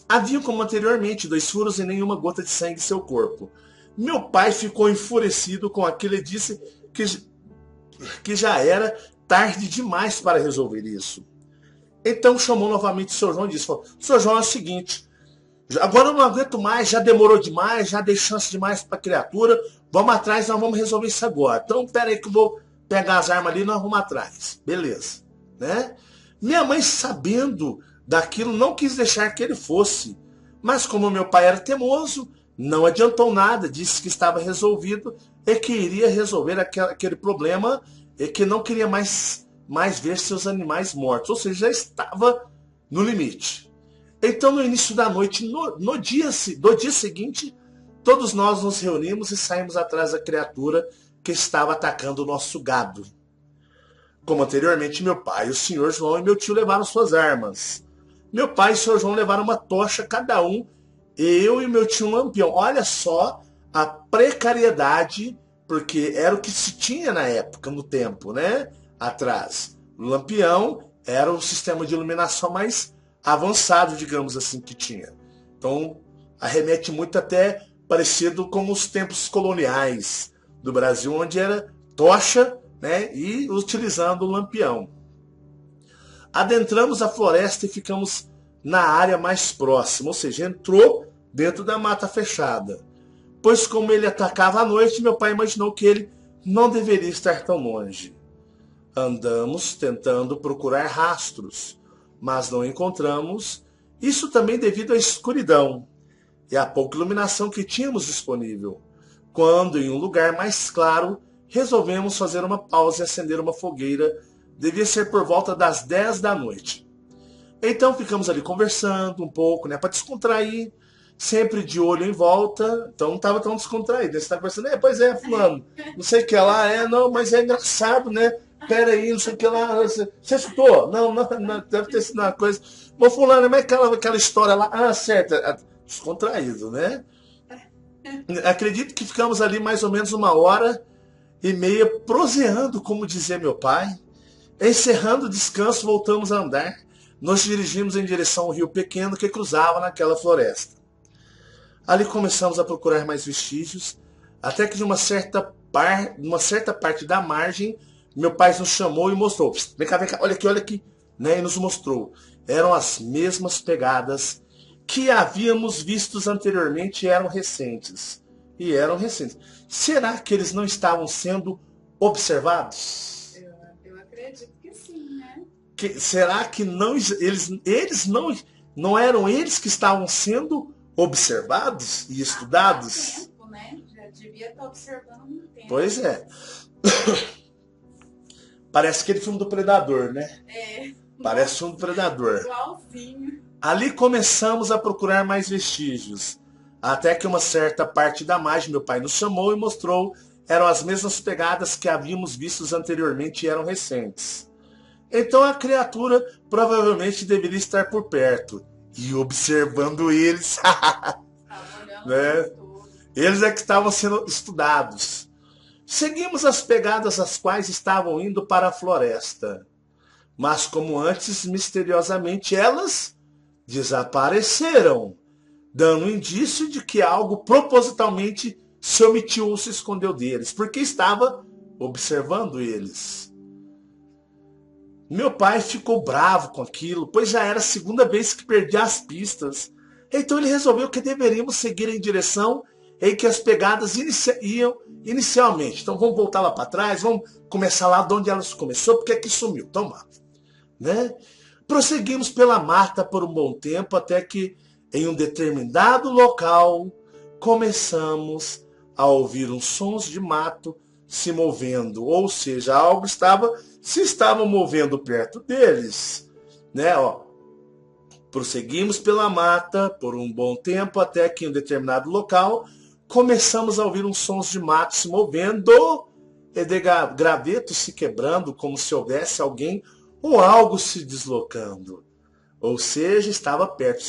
Havia, como anteriormente, 2 furos e nenhuma gota de sangue em seu corpo. Meu pai ficou enfurecido com aquilo e disse que já era tarde demais para resolver isso. Então chamou novamente o Sr. João e disse, Sr. João, é o seguinte, agora eu não aguento mais, já demorou demais, já dei chance demais para a criatura, vamos atrás, nós vamos resolver isso agora. Então, pera aí que eu vou pegar as armas ali e nós vamos atrás. Beleza, né? Minha mãe, sabendo daquilo, não quis deixar que ele fosse, mas como meu pai era teimoso, não adiantou nada, disse que estava resolvido e que iria resolver aquele problema e que não queria mais ver seus animais mortos, ou seja, já estava no limite. Então, no início da noite, no dia seguinte, todos nós nos reunimos e saímos atrás da criatura que estava atacando o nosso gado. Como anteriormente, meu pai, o senhor João e meu tio levaram suas armas. Meu pai e o senhor João levaram uma tocha cada um, eu e meu tio um lampião. Olha só a precariedade, porque era o que se tinha na época, no tempo, né? Atrás. O lampião era o sistema de iluminação mais avançado, digamos assim, que tinha. Então, arremete muito até parecido com os tempos coloniais do Brasil, onde era tocha, né? E utilizando o lampião. Adentramos a floresta e ficamos na área mais próxima, ou seja, entrou dentro da mata fechada. Pois como ele atacava à noite, meu pai imaginou que ele não deveria estar tão longe. Andamos tentando procurar rastros, mas não encontramos, isso também devido à escuridão e à pouca iluminação que tínhamos disponível. Quando, em um lugar mais claro, resolvemos fazer uma pausa e acender uma fogueira. Devia ser por volta das 10 da noite. Então ficamos ali conversando um pouco, né, para descontrair, sempre de olho em volta. Então não estava tão descontraído. Você está conversando, pois é, fulano, não sei o que lá, não, mas é engraçado, né? Pera aí, não sei o que lá. Você escutou? Não, deve ter sido uma coisa. Bom, fulano, mas aquela história lá, certo, descontraído, né? Acredito que ficamos ali mais ou menos 1h30 proseando, como dizia meu pai. Encerrando o descanso, voltamos a andar. Nos dirigimos em direção ao rio pequeno que cruzava naquela floresta. Ali começamos a procurar mais vestígios, até que de uma certa parte da margem, meu pai nos chamou e mostrou. Vem cá, olha aqui, né? E nos mostrou. Eram as mesmas pegadas que havíamos vistos anteriormente e eram recentes. Será que eles não estavam sendo observados? Eu acredito que sim, né? Será que eles não eram eles que estavam sendo observados e estudados? Há tempo, né? Já devia estar observando há muito tempo. Pois é. Parece aquele filme do Predador, né? Parece o filme do Predador. Igualzinho. Ali começamos a procurar mais vestígios. Até que uma certa parte da margem meu pai nos chamou e mostrou eram as mesmas pegadas que havíamos vistos anteriormente e eram recentes. Então a criatura provavelmente deveria estar por perto e observando eles. Né? Eles é que estavam sendo estudados. Seguimos as pegadas as quais estavam indo para a floresta. Mas como antes, misteriosamente elas desapareceram, dando indício de que algo propositalmente se omitiu ou se escondeu deles, porque estava observando eles. Meu pai ficou bravo com aquilo, pois já era a segunda vez que perdia as pistas. Então ele resolveu que deveríamos seguir em direção em que as pegadas iam inicialmente. Então vamos voltar lá para trás, vamos começar lá de onde elas começou, porque aqui sumiu. Então vá, né? Prosseguimos pela mata por um bom tempo, até que em um determinado local começamos a ouvir uns sons de mato se movendo, ou seja, algo se estava movendo perto deles, né? Prosseguimos pela mata por um bom tempo, até que em um determinado local começamos a ouvir uns sons de mato se movendo e de gravetos se quebrando, como se houvesse alguém ou algo se deslocando. Ou seja, estava perto.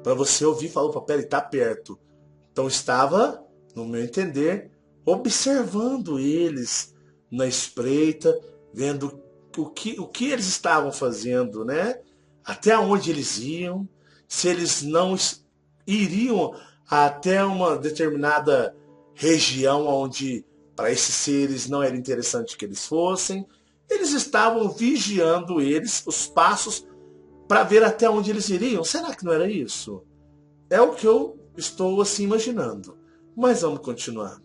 Para você ouvir, falou, papai, ele está perto. Então estava, no meu entender, observando eles na espreita, vendo o que eles estavam fazendo, né? Até onde eles iam, se eles não iriam até uma determinada região onde para esses seres não era interessante que eles fossem. Eles estavam vigiando eles, os passos, para ver até onde eles iriam. Será que não era isso? É o que eu estou assim imaginando. Mas vamos continuar.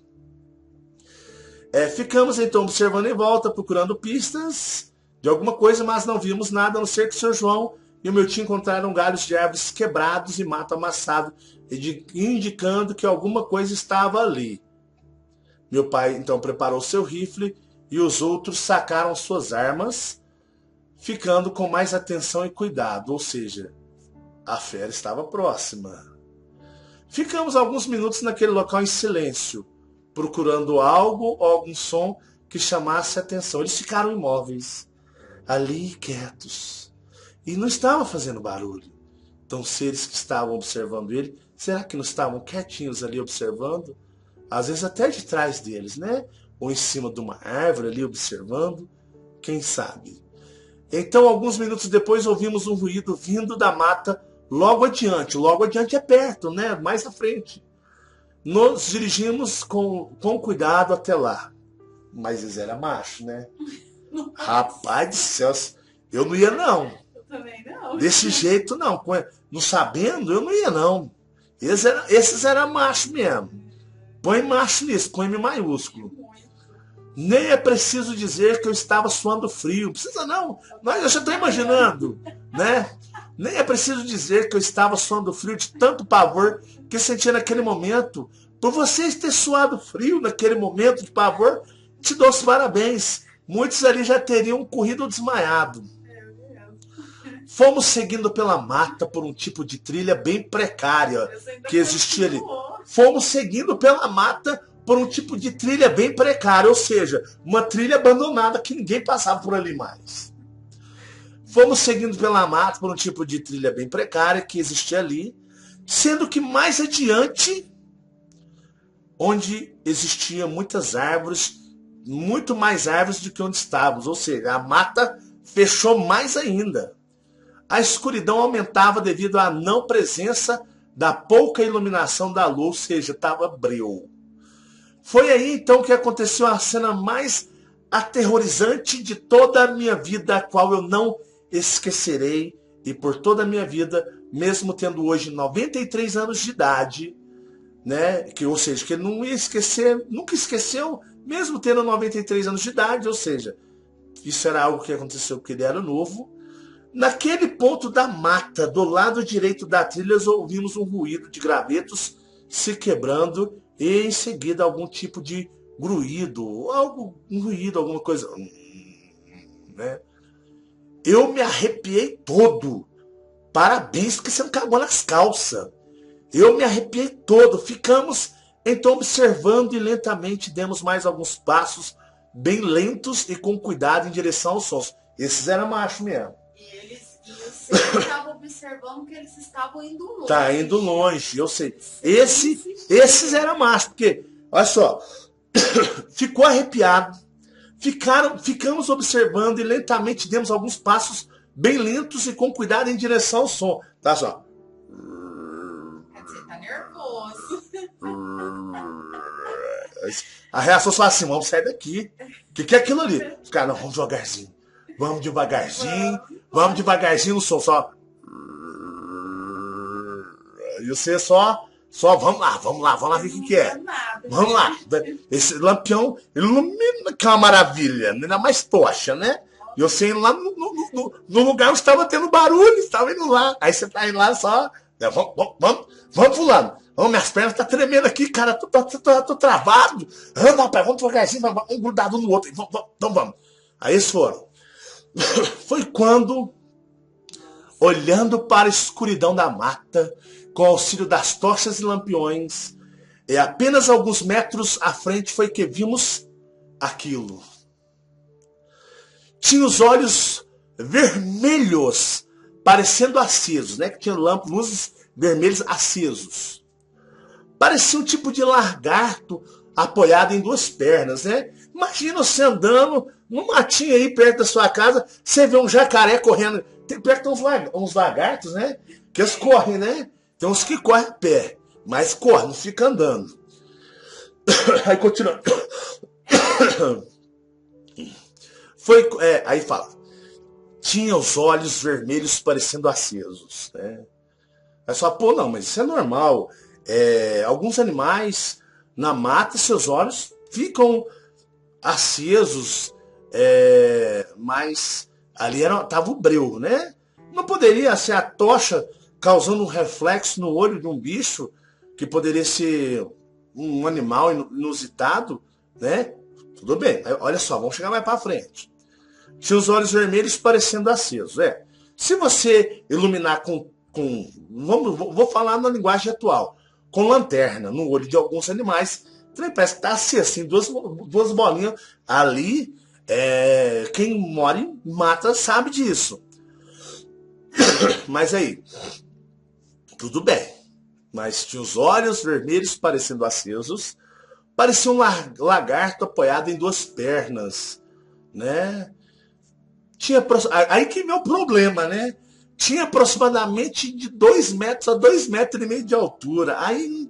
Ficamos então observando em volta, procurando pistas de alguma coisa, mas não vimos nada, a não ser que o Sr. João e o meu tio encontraram galhos de árvores quebrados e mato amassado, indicando que alguma coisa estava ali. Meu pai então preparou seu rifle e os outros sacaram suas armas, ficando com mais atenção e cuidado, ou seja, a fera estava próxima. Ficamos alguns minutos naquele local em silêncio, procurando algo ou algum som que chamasse a atenção. Eles ficaram imóveis, ali quietos, e não estavam fazendo barulho. Então, seres que estavam observando ele, será que não estavam quietinhos ali observando? Às vezes até de trás deles, né? Ou em cima de uma árvore ali observando, quem sabe? Então, alguns minutos depois, ouvimos um ruído vindo da mata logo adiante. Logo adiante é perto, né? Mais à frente. Nos dirigimos com cuidado até lá. Mas eles eram machos, né? Rapaz do céu, eu não ia não. Eu também não. Desse jeito não. Não sabendo, eu não ia não. Esses eram machos mesmo. Põe macho nisso, põe M maiúsculo. Nem é preciso dizer que eu estava suando frio. Não precisa não. Mas eu já estou imaginando, né? Nem é preciso dizer que eu estava suando frio de tanto pavor que sentia naquele momento. Por vocês ter suado frio naquele momento de pavor, te dou os parabéns. Muitos ali já teriam corrido desmaiado. Fomos seguindo pela mata por um tipo de trilha bem precária que existia ali. Fomos seguindo pela mata por um tipo de trilha bem precária, ou seja, uma trilha abandonada que ninguém passava por ali mais. Fomos seguindo pela mata por um tipo de trilha bem precária que existia ali, sendo que mais adiante, onde existiam muitas árvores, muito mais árvores do que onde estávamos, ou seja, a mata fechou mais ainda. A escuridão aumentava devido à não presença da pouca iluminação da luz, ou seja, estava breu. Foi aí então que aconteceu a cena mais aterrorizante de toda a minha vida, a qual eu não esquecerei, e por toda a minha vida, mesmo tendo hoje 93 anos de idade, né? Ou seja, que ele não ia esquecer, nunca esqueceu, mesmo tendo 93 anos de idade, ou seja, isso era algo que aconteceu porque ele era novo. Naquele ponto da mata, do lado direito da trilha, ouvimos um ruído de gravetos se quebrando e em seguida algum tipo de gruído, um ruído, alguma coisa, né? Eu me arrepiei todo. Parabéns, porque você não cagou nas calças. Eu me arrepiei todo. Ficamos então observando e lentamente demos mais alguns passos, bem lentos e com cuidado em direção aos sons. Esses eram machos mesmo. E você estava observando que eles estavam indo longe. Tá indo longe, eu sei. Esses eram machos, porque, olha só, ficou arrepiado. Ficamos observando e lentamente demos alguns passos bem lentos e com cuidado em direção ao som. Tá só. Você tá nervoso. A reação só assim, vamos sair daqui. O que é aquilo ali? Os caras, não, vamos devagarzinho. Vamos devagarzinho no som, só. E você só, vamos lá ver o que é. Vamos lá. Esse lampião ilumina, que é uma maravilha. Ainda mais tocha, né? E eu sei indo lá no lugar onde estava tendo barulho, estava indo lá. Aí você tá indo lá só. Vamos fulano. Minhas pernas estão tremendo aqui, cara. Tô travado. Anda, rapaz, vamos devagarzinho, um grudado no outro. Então vamos. Aí eles foram. Foi quando, olhando para a escuridão da mata, com auxílio das tochas e lampiões, e apenas alguns metros à frente foi que vimos aquilo. Tinha os olhos vermelhos, parecendo acesos, né? Que tinha luzes vermelhos acesos. Parecia um tipo de lagarto apoiado em duas pernas, né? Imagina você andando num matinho aí perto da sua casa, você vê um jacaré correndo. Tem perto uns lagartos, né? Que eles correm, né? Tem uns que correm a pé, mas corre, não fica andando. Aí continua. Aí fala. Tinha os olhos vermelhos parecendo acesos, né? Aí só, pô, não, mas isso é normal. Alguns animais na mata, seus olhos ficam acesos, mas ali tava o breu, né? Não poderia ser a tocha causando um reflexo no olho de um bicho, que poderia ser um animal inusitado, né? Tudo bem, olha só, vamos chegar mais para frente. Tinha os olhos vermelhos parecendo acesos. Se você iluminar vou falar na linguagem atual, com lanterna no olho de alguns animais, também parece que está assim, duas bolinhas ali. Quem mora em mata sabe disso. Mas aí, tudo bem. Mas tinha os olhos vermelhos parecendo acesos, parecia um lagarto apoiado em duas pernas, né? Aí que vem o problema, né? Tinha aproximadamente de 2 metros a 2,5 metros de altura. Aí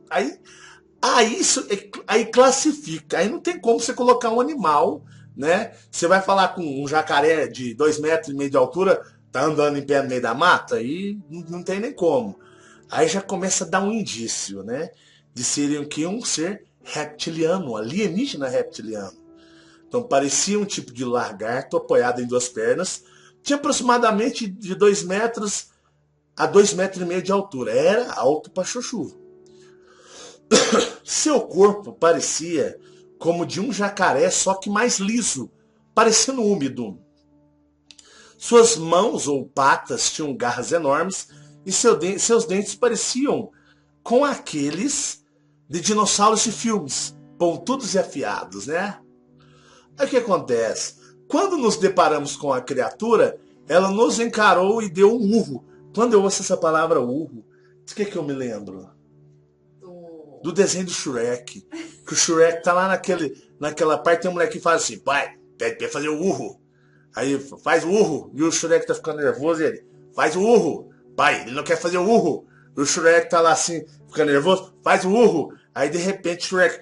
classifica. Aí não tem como você colocar um animal, né? Você vai falar com um jacaré de 2,5 metros de altura, tá andando em pé no meio da mata? Aí não tem nem como. Aí já começa a dar um indício, né? De serem que um ser reptiliano, alienígena reptiliano. Então parecia um tipo de lagarto apoiado em duas pernas. Tinha aproximadamente de 2 metros a 2,5 metros de altura. Era alto para chuchu. Seu corpo parecia como de um jacaré, só que mais liso, parecendo úmido. Suas mãos ou patas tinham garras enormes e seus dentes pareciam com aqueles de dinossauros de filmes, pontudos e afiados, né? Aí o que acontece? Quando nos deparamos com a criatura, ela nos encarou e deu um urro. Quando eu ouço essa palavra urro, de que eu me lembro? Do desenho do Shrek. Que o Shrek tá lá naquela parte, tem um moleque que fala assim, pai, pede pra fazer o urro. Aí faz o urro, e o Shrek tá ficando nervoso e ele, faz o urro. Pai, ele não quer fazer o urro. E o Shrek tá lá assim, ficando nervoso, faz o urro. Aí de repente o Shrek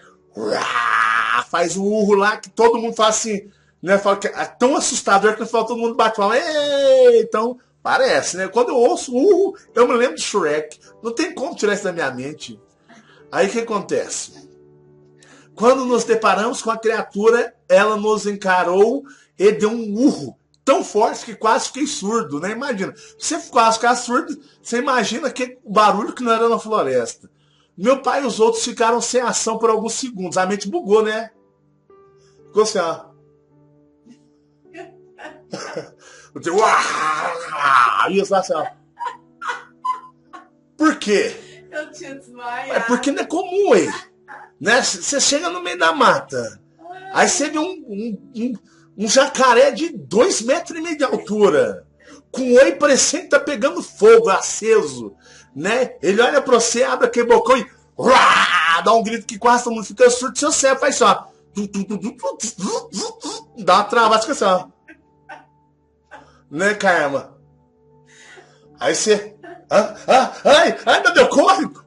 faz o urro lá, que todo mundo fala assim, né? Fala que é tão assustador que todo mundo bate e fala, ei! Então, parece, né? Quando eu ouço o urro, eu me lembro de Shrek. Não tem como tirar isso da minha mente. Aí o que acontece? Quando nos deparamos com a criatura, ela nos encarou e deu um urro tão forte que quase fiquei surdo, né? Imagina, você quase ficar surdo, você imagina que barulho que não era na floresta. Meu pai e os outros ficaram sem ação por alguns segundos. A mente bugou, né? Ficou assim, ó. Isso assim, ó. Por quê? Eu tinha desmaiado. Porque não é comum, hein? Né? Você chega no meio da mata, aí você vê um jacaré de 2,5 metros de altura, com o olho parecendo que tá pegando fogo, aceso, né? Ele olha pra você, abre aquele bocão e dá um grito que quase todo mundo fica surdo, seu cérebro faz só. Dá uma travada, fica assim, ó. Né, Karma? Aí você... ai, meu Deus,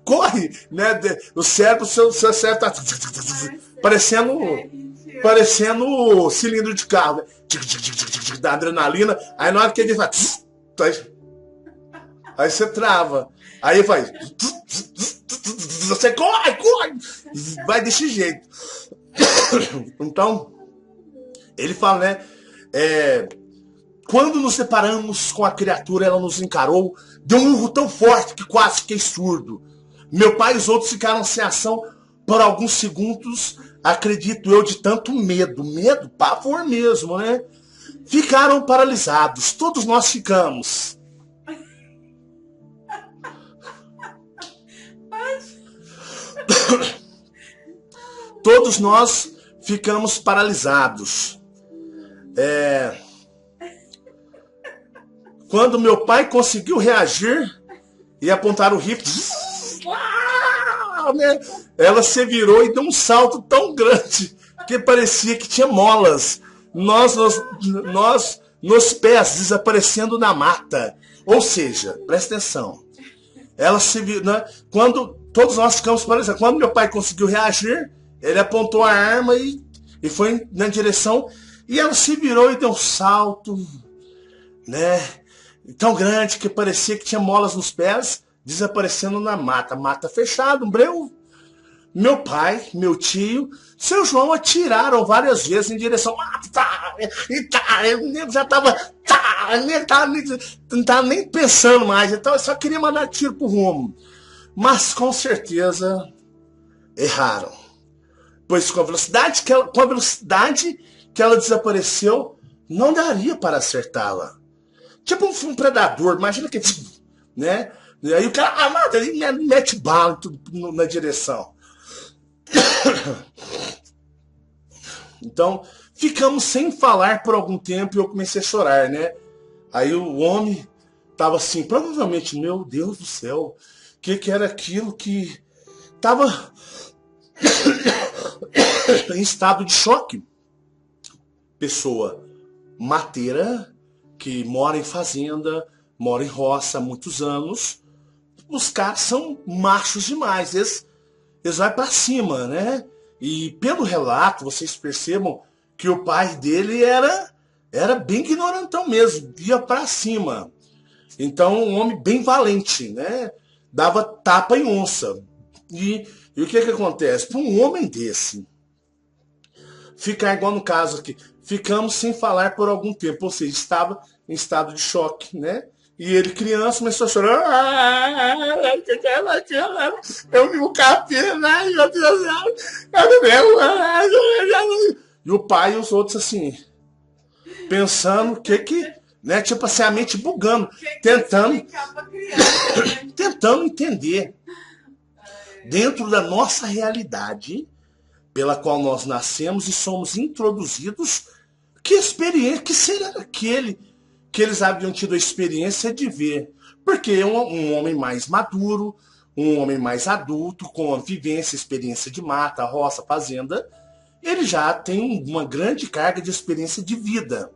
corre, né? O cérebro, seu cérebro tá parecendo cilindro de carro, né? Da adrenalina. Aí na hora que ele faz, aí você trava. Aí faz, você corre, vai desse jeito. Então, ele fala, né? Quando nos separamos com a criatura, ela nos encarou, deu um urro tão forte que quase fiquei surdo. Meu pai e os outros ficaram sem ação por alguns segundos, acredito eu, de tanto medo, pavor mesmo, né? Ficaram paralisados, todos nós ficamos. Todos nós ficamos paralisados. Quando meu pai conseguiu reagir e apontar o rifle, né? Ela se virou e deu um salto tão grande que parecia que tinha molas. Nós nos pés desaparecendo na mata. Ou seja, presta atenção. Ela se virou, né? Quando todos nós ficamos parecidos. Quando meu pai conseguiu reagir, ele apontou a arma e foi na direção. E ela se virou e deu um salto, né? Tão grande que parecia que tinha molas nos pés, desaparecendo na mata. Mata fechada, um breu. Meu pai, meu tio, seu João atiraram várias vezes em direção. Eu já estava. Não estava nem pensando mais. Então eu só queria mandar tiro pro rumo. Mas com certeza erraram. Pois com a velocidade que ela desapareceu, não daria para acertá-la. Tipo um predador, imagina que, né? E aí o cara mata, ele mete bala na direção. Então, ficamos sem falar por algum tempo e eu comecei a chorar, né? Aí o homem tava assim, provavelmente, meu Deus do céu, o que era aquilo que tava em estado de choque. Pessoa mateira, que mora em fazenda, mora em roça há muitos anos. Os caras são machos demais, eles vão pra cima, né? E pelo relato, vocês percebam que o pai dele era bem ignorantão mesmo, ia pra cima. Então, um homem bem valente, né? Dava tapa em onça. E o que acontece? Para um homem desse ficar igual no caso aqui, ficamos sem falar por algum tempo, ou seja, estava em estado de choque, né? E ele, criança, começou a chorar. Eu vi o capeta, meu Deus. E o pai e os outros assim, pensando né? Tipo assim, a mente bugando, tentando entender dentro da nossa realidade pela qual nós nascemos e somos introduzidos, que será aquele que eles haviam tido a experiência de ver. Porque um homem mais maduro, um homem mais adulto, com a vivência, experiência de mata, roça, fazenda, ele já tem uma grande carga de experiência de vida.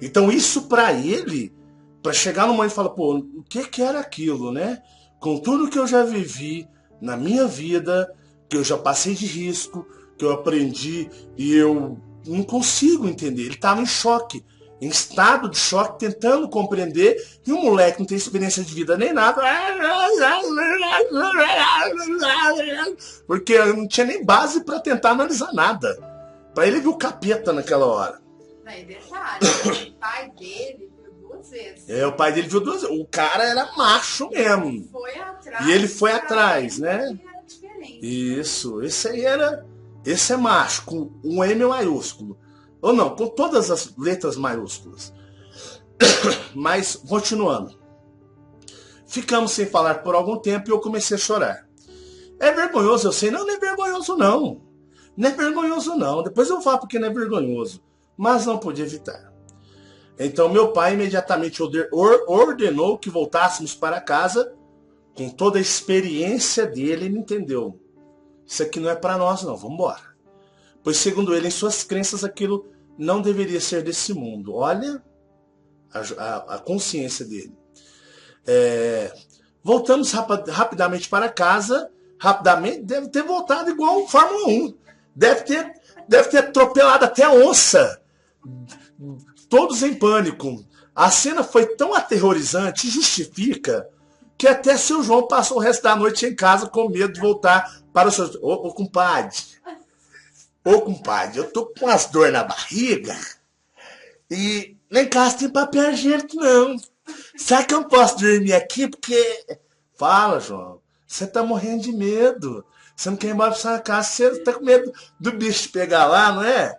Então isso para ele, para chegar no momento e falar, pô, o que era aquilo, né? Com tudo que eu já vivi na minha vida, que eu já passei de risco, que eu aprendi e eu não consigo entender. Ele estava em choque, em estado de choque, tentando compreender, e o moleque não tem experiência de vida nem nada, porque não tinha nem base para tentar analisar nada. Para ele viu o capeta naquela hora. E detalhe, o pai dele viu 2 vezes. O pai dele viu 2 vezes. O cara era macho mesmo. E ele foi atrás, né? Isso, esse é macho, com um M maiúsculo. Ou não, com todas as letras maiúsculas. Mas, continuando. Ficamos sem falar por algum tempo e eu comecei a chorar. É vergonhoso, eu sei. Não é vergonhoso, não. Não é vergonhoso, não. Depois eu falo porque não é vergonhoso. Mas não podia evitar. Então, meu pai imediatamente ordenou que voltássemos para casa. Com toda a experiência dele, ele entendeu. Isso aqui não é para nós, não. Vamos embora. Pois, segundo ele, em suas crenças, aquilo não deveria ser desse mundo. Olha a consciência dele. Voltamos rapidamente para casa. Rapidamente, deve ter voltado igual o Fórmula 1. Deve ter atropelado até a onça. Todos em pânico. A cena foi tão aterrorizante e justifica que até seu João passou o resto da noite em casa com medo de voltar para o seu... Ô, compadre, eu tô com umas dores na barriga e nem em casa tem papel higiênico, não. Será que eu posso dormir aqui? Porque... Fala, João, você tá morrendo de medo. Você não quer ir embora pra sua casa, você tá com medo do bicho te pegar lá, não é?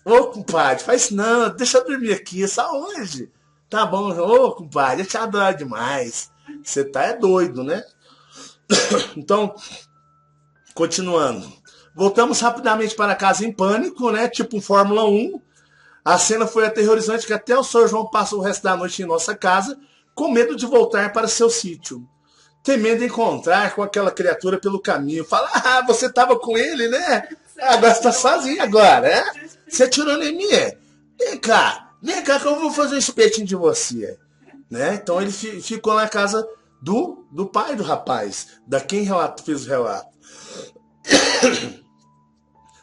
Ô, compadre, faz isso não, deixa eu dormir aqui, só hoje. Tá bom, João. Ô, compadre, eu te adoro demais. Você tá doido, né? Então, continuando. Voltamos rapidamente para casa em pânico, né? Tipo um Fórmula 1. A cena foi aterrorizante que até o Sr. João passou o resto da noite em nossa casa com medo de voltar para seu sítio, temendo encontrar com aquela criatura pelo caminho. Fala, você estava com ele, né? Agora você está sozinho agora, é? Você tirou em mim, é? Vem cá que eu vou fazer um espetinho de você. Né? Então ele ficou na casa do pai do rapaz, da quem fez o relato.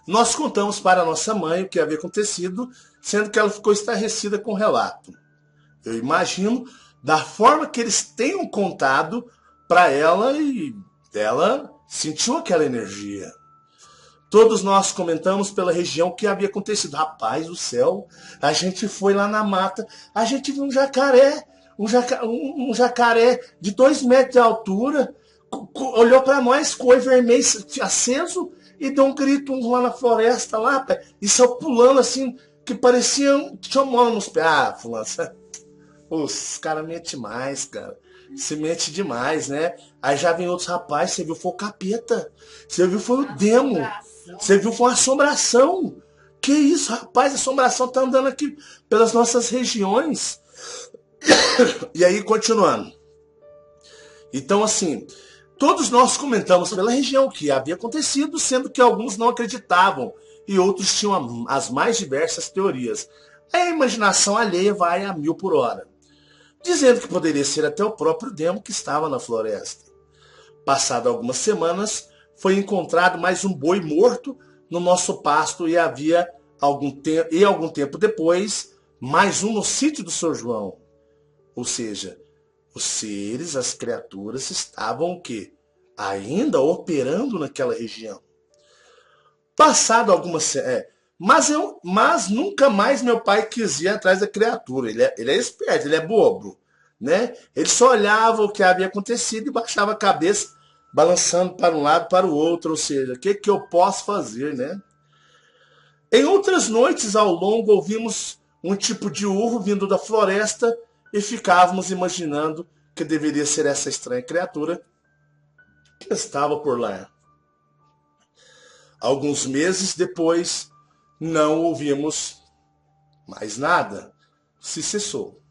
Nós contamos para a nossa mãe o que havia acontecido, sendo que ela ficou estarrecida com o relato. Eu imagino da forma que eles tenham contado para ela e ela sentiu aquela energia. Todos nós comentamos pela região o que havia acontecido. Rapaz do céu, a gente foi lá na mata, a gente viu um jacaré, um jacaré de 2 metros de altura, olhou para nós com o olho vermelho aceso e deu um grito lá na floresta, lá, e saiu pulando assim, que parecia chamando nos pés. Fulano, os caras mentem mais, cara. Se mente demais, né? Aí já vem outros rapazes, você viu, foi o capeta. Você viu, foi o demo. Você viu, foi uma assombração. Que isso, rapaz, a assombração tá andando aqui pelas nossas regiões. E aí, continuando. Então, assim, todos nós comentamos pela região o que havia acontecido, sendo que alguns não acreditavam e outros tinham as mais diversas teorias. A imaginação alheia vai a 1000 por hora, dizendo que poderia ser até o próprio demo que estava na floresta. Passado algumas semanas, foi encontrado mais um boi morto no nosso pasto e algum tempo depois, mais um no sítio do Sr. João. Ou seja, os seres, as criaturas estavam o quê? Ainda operando naquela região. Passado algumas... Mas nunca mais meu pai quis ir atrás da criatura. Ele é esperto, ele é bobo. Né? Ele só olhava o que havia acontecido e baixava a cabeça, balançando para um lado para o outro. Ou seja, o que eu posso fazer? Né? Em outras noites ao longo ouvimos um tipo de urro vindo da floresta e ficávamos imaginando que deveria ser essa estranha criatura que estava por lá. Alguns meses depois, não ouvimos mais nada. Se cessou.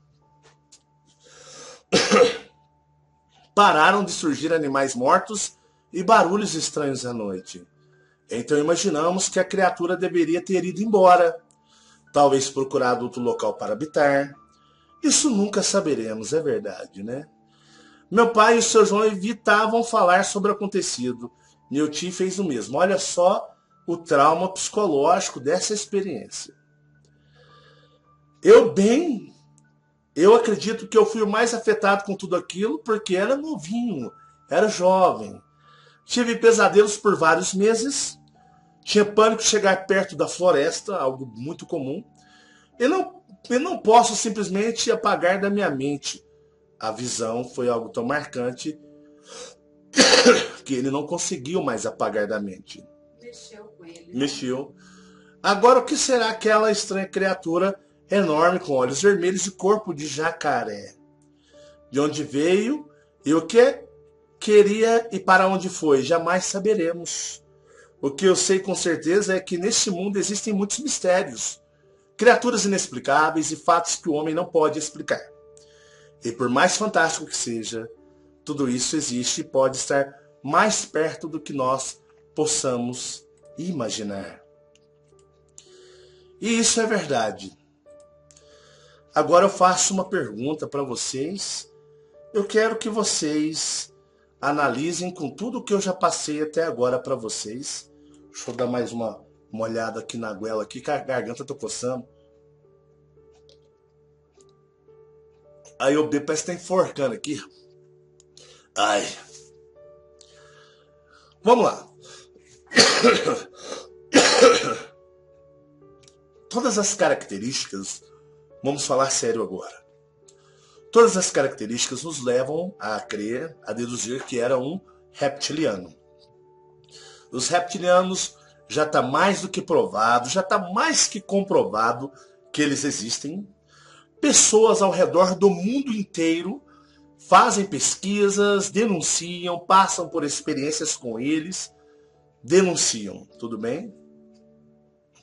Pararam de surgir animais mortos e barulhos estranhos à noite. Então imaginamos que a criatura deveria ter ido embora, talvez procurado outro local para habitar. Isso nunca saberemos, é verdade, né? Meu pai e o Sr. João evitavam falar sobre o acontecido. Meu tio fez o mesmo. Olha só o trauma psicológico dessa experiência. Eu acredito que eu fui o mais afetado com tudo aquilo porque era novinho, era jovem. Tive pesadelos por vários meses. Tinha pânico de chegar perto da floresta, algo muito comum. Eu não posso simplesmente apagar da minha mente. A visão foi algo tão marcante que ele não conseguiu mais apagar da mente. Mexeu com ele. Mexeu. Agora, o que será aquela estranha criatura enorme com olhos vermelhos e corpo de jacaré? De onde veio e o que queria e para onde foi? Jamais saberemos. O que eu sei com certeza é que neste mundo existem muitos mistérios, criaturas inexplicáveis e fatos que o homem não pode explicar. E por mais fantástico que seja, tudo isso existe e pode estar mais perto do que nós possamos imaginar. E isso é verdade. Agora eu faço uma pergunta para vocês. Eu quero que vocês analisem com tudo que eu já passei até agora para vocês. Deixa eu dar mais uma olhada aqui na goela, aqui, que a garganta tá coçando. Aí o B parece que tá enforcando aqui. Ai. Vamos lá. Todas as características, vamos falar sério agora. Todas as características nos levam a crer, a deduzir que era um reptiliano. Os reptilianos já está mais do que provado, já está mais que comprovado que eles existem. Pessoas ao redor do mundo inteiro fazem pesquisas, denunciam, passam por experiências com eles, denunciam. Tudo bem?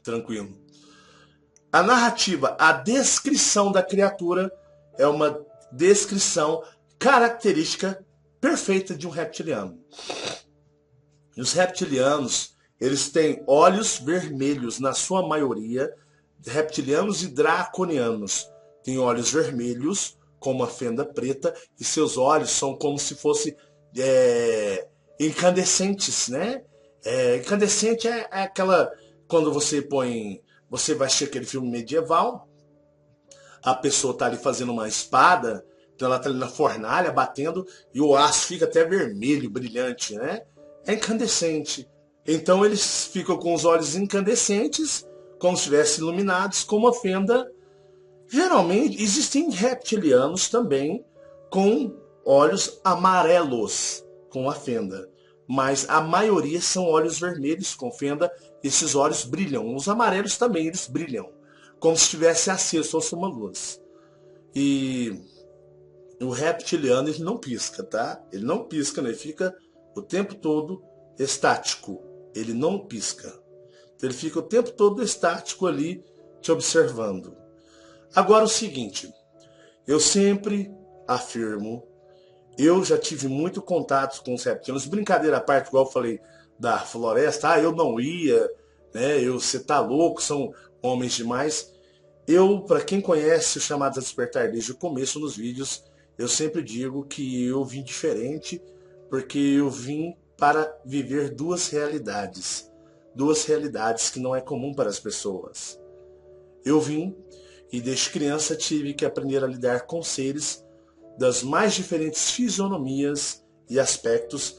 Tranquilo. A narrativa, a descrição da criatura é uma descrição característica perfeita de um reptiliano. E os reptilianos, eles têm olhos vermelhos, na sua maioria. Reptilianos e draconianos têm olhos vermelhos, com uma fenda preta, e seus olhos são como se fossem incandescentes, né? Incandescente é aquela... Quando você vai assistir aquele filme medieval, a pessoa está ali fazendo uma espada, então ela está ali na fornalha batendo, e o aço fica até vermelho, brilhante, né? É incandescente. Então eles ficam com os olhos incandescentes, como se estivessem iluminados, com uma fenda. Geralmente existem reptilianos também com olhos amarelos, com a fenda. Mas a maioria são olhos vermelhos com fenda. Esses olhos brilham. Os amarelos também, eles brilham, como se estivesse aceso, fosse uma luz. E o reptiliano, ele não pisca, tá? Ele não pisca, né? Ele fica o tempo todo estático. Ele não pisca. Então, ele fica o tempo todo estático ali, te observando. Agora o seguinte, eu sempre afirmo, eu já tive muito contato com os reptilianos, brincadeira à parte, igual eu falei da floresta, eu não ia, né? Você tá louco, são homens demais. Para quem conhece o Chamados a Despertar desde o começo nos vídeos, eu sempre digo que eu vim diferente, porque eu vim para viver duas realidades que não é comum para as pessoas. Eu vim e desde criança tive que aprender a lidar com seres das mais diferentes fisionomias e aspectos,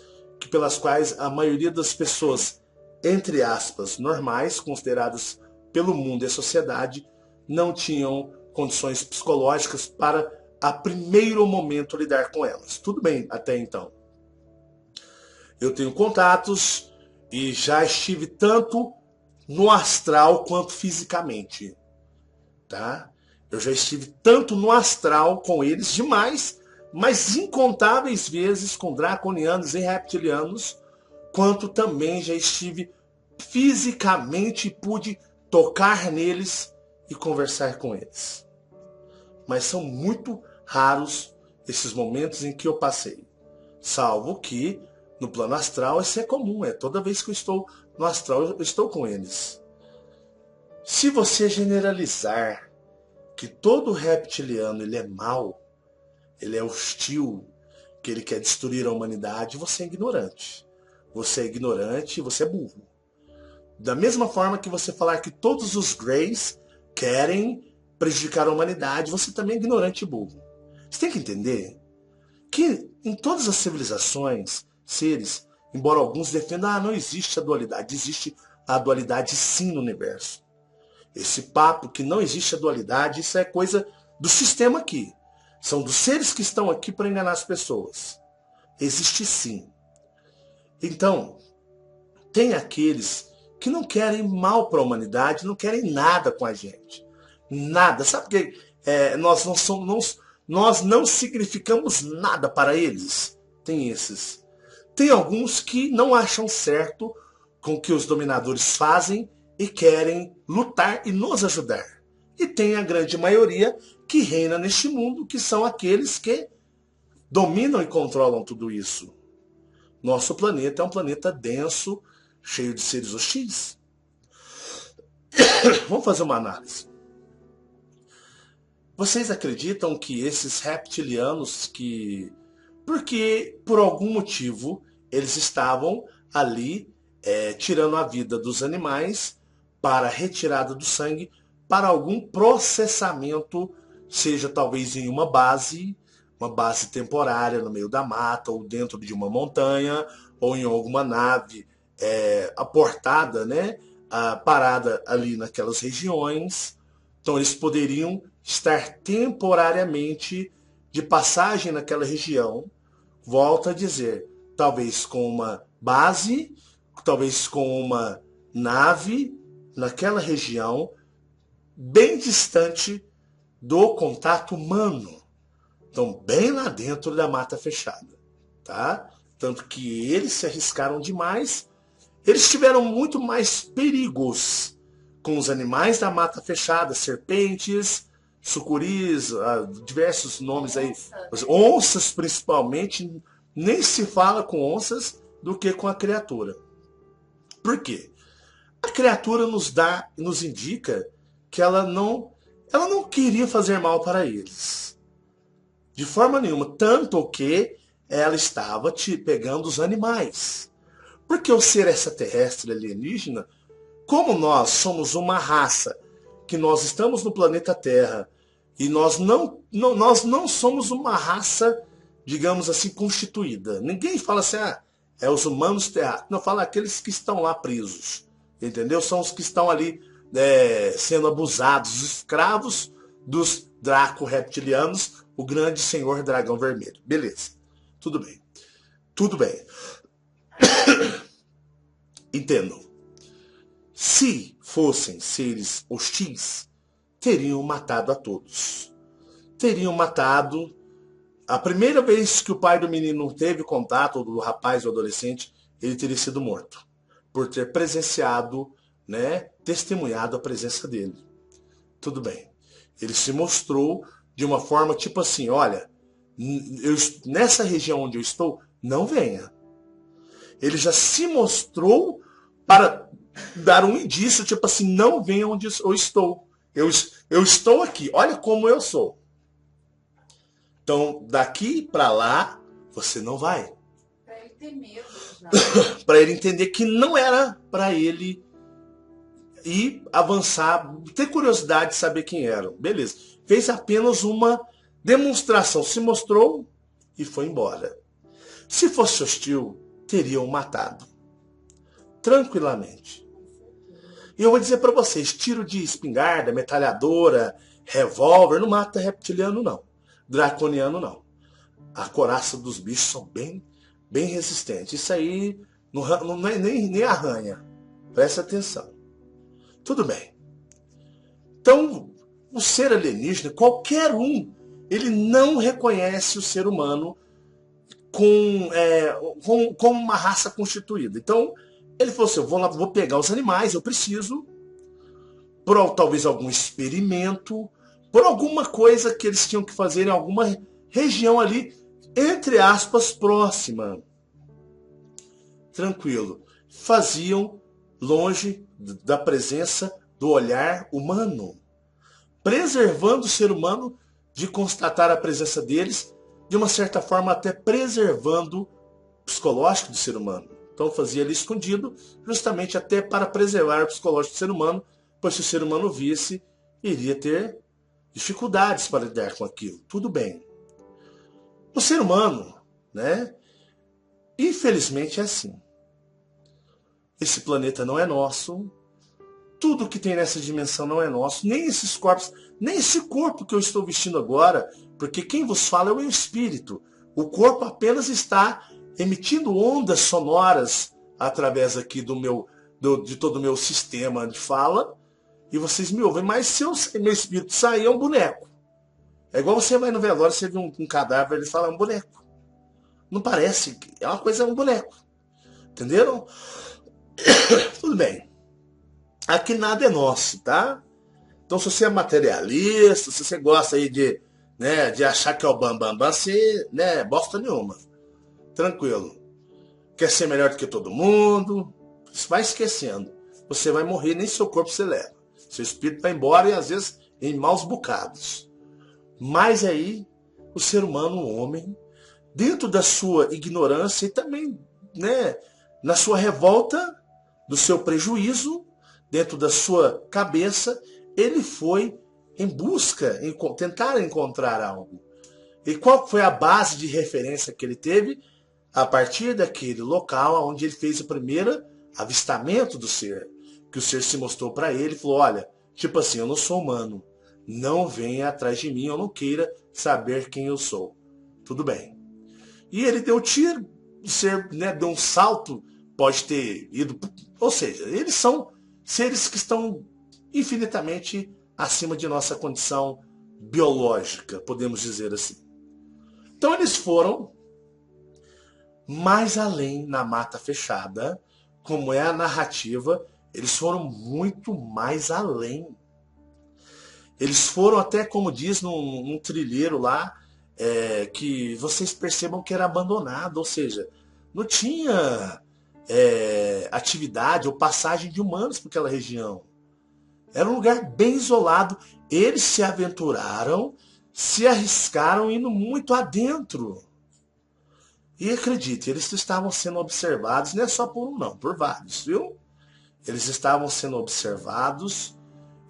pelas quais a maioria das pessoas, entre aspas, normais, consideradas pelo mundo e a sociedade, não tinham condições psicológicas para, a primeiro momento, lidar com elas. Tudo bem até então. Eu tenho contatos e já estive tanto no astral quanto fisicamente. Tá? Eu já estive tanto no astral com eles, demais, mas incontáveis vezes com draconianos e reptilianos, quanto também já estive fisicamente e pude tocar neles e conversar com eles. Mas são muito raros esses momentos em que eu passei. Salvo que no plano astral isso é comum, toda vez que eu estou no astral eu estou com eles. Se você generalizar que todo reptiliano ele é mau, ele é hostil, que ele quer destruir a humanidade, você é ignorante. Você é ignorante e você é burro. Da mesma forma que você falar que todos os Greys querem prejudicar a humanidade, você também é ignorante e burro. Você tem que entender que em todas as civilizações, seres, embora alguns defendam, não existe a dualidade. Existe a dualidade sim no universo. Esse papo que não existe a dualidade, isso é coisa do sistema aqui. São dos seres que estão aqui para enganar as pessoas. Existe sim. Então, tem aqueles que não querem mal para a humanidade, não querem nada com a gente. Nada. Sabe que nós não significamos nada para eles? Tem esses. Tem alguns que não acham certo com o que os dominadores fazem e querem lutar e nos ajudar. E tem a grande maioria que reina neste mundo, que são aqueles que dominam e controlam tudo isso. Nosso planeta é um planeta denso, cheio de seres hostis. Vamos fazer uma análise. Vocês acreditam que esses reptilianos porque por algum motivo eles estavam ali tirando a vida dos animais para retirada do sangue, para algum processamento, seja talvez em uma base temporária no meio da mata, ou dentro de uma montanha, ou em alguma nave aportada, né, parada ali naquelas regiões. Então eles poderiam estar temporariamente de passagem naquela região. Volto a dizer, talvez com uma base, talvez com uma nave naquela região, bem distante do contato humano. Então, bem lá dentro da mata fechada. Tá? Tanto que eles se arriscaram demais. Eles tiveram muito mais perigos com os animais da mata fechada, serpentes, sucuris, diversos nomes aí, Onça. as onças principalmente, nem se fala com onças do que com a criatura. Por quê? A criatura nos indica que ela não queria fazer mal para eles. De forma nenhuma. Tanto que ela estava pegando os animais. Porque o ser extraterrestre alienígena, como nós somos uma raça, que nós estamos no planeta Terra, e nós não somos uma raça, digamos assim, constituída. Ninguém fala assim, é os humanos terráqueos. Não, fala aqueles que estão lá presos. Entendeu? São os que estão ali sendo abusados, os escravos dos Draco-reptilianos, o grande senhor dragão vermelho. Beleza. Tudo bem. Tudo bem. Entendo. Se fossem seres hostis, teriam matado a todos. Teriam matado. A primeira vez que o pai do menino teve contato, ou do rapaz ou adolescente, ele teria sido morto. Por ter presenciado, né, testemunhado a presença dele. Tudo bem. Ele se mostrou de uma forma tipo assim, olha, nessa região onde eu estou, não venha. Ele já se mostrou para dar um indício, tipo assim, não venha onde eu estou. Eu estou aqui, olha como eu sou. Então, daqui para lá, você não vai. Pra ele ter medo já. Para ele entender que não era para ele ir avançar, ter curiosidade de saber quem eram. Beleza. Fez apenas uma demonstração, se mostrou e foi embora. Se fosse hostil, teriam matado. Tranquilamente. E eu vou dizer para vocês, tiro de espingarda, metralhadora, revólver, não mata reptiliano não. Draconiano não. A coraça dos bichos são bem resistentes. Isso aí não é nem arranha. Presta atenção. Tudo bem. Então, o ser alienígena, qualquer um, ele não reconhece o ser humano como uma raça constituída. Então, ele falou assim, eu vou pegar os animais, eu preciso, por talvez algum experimento, por alguma coisa que eles tinham que fazer em alguma região ali, entre aspas, próxima. Tranquilo. Faziam longe da presença do olhar humano, preservando o ser humano de constatar a presença deles, de uma certa forma até preservando o psicológico do ser humano. Então fazia ali escondido, justamente até para preservar o psicológico do ser humano, pois se o ser humano visse, iria ter dificuldades para lidar com aquilo. Tudo bem. O ser humano, né? Infelizmente é assim. Esse planeta não é nosso. Tudo que tem nessa dimensão não é nosso. Nem esses corpos, nem esse corpo que eu estou vestindo agora, porque quem vos fala é o meu espírito. O corpo apenas está emitindo ondas sonoras através aqui de todo o meu sistema de fala, e vocês me ouvem. Mas se meu espírito sair, é um boneco. É igual você vai no velório, você vê um cadáver, ele fala, é um boneco. Não parece, é uma coisa, é um boneco. Entenderam? Tudo bem. Aqui nada é nosso, tá? Então se você é materialista, se você gosta aí de achar que é o bambambam, você, bosta nenhuma. Tranquilo. Quer ser melhor do que todo mundo? Vai esquecendo. Você vai morrer, nem seu corpo você leva. Seu espírito vai embora e às vezes em maus bocados. Mas aí, o ser humano, o homem, dentro da sua ignorância e também, na sua revolta, do seu prejuízo, dentro da sua cabeça, ele foi em busca, tentar encontrar algo. E qual foi a base de referência que ele teve? A partir daquele local onde ele fez o primeiro avistamento do ser. Que o ser se mostrou para ele e falou, olha, tipo assim, eu não sou humano. Não venha atrás de mim, eu não queira saber quem eu sou. Tudo bem. E ele deu tiro, o ser deu um salto, pode ter ido... Ou seja, eles são seres que estão infinitamente acima de nossa condição biológica, podemos dizer assim. Então eles foram mais além na mata fechada, como é a narrativa, eles foram muito mais além. Eles foram até, como diz, num trilheiro lá, que vocês percebam que era abandonado, ou seja, não tinha atividade ou passagem de humanos por aquela região. Era um lugar bem isolado. Eles se aventuraram, se arriscaram indo muito adentro. E acredite, eles estavam sendo observados, não é só por um não, por vários, viu? Eles estavam sendo observados,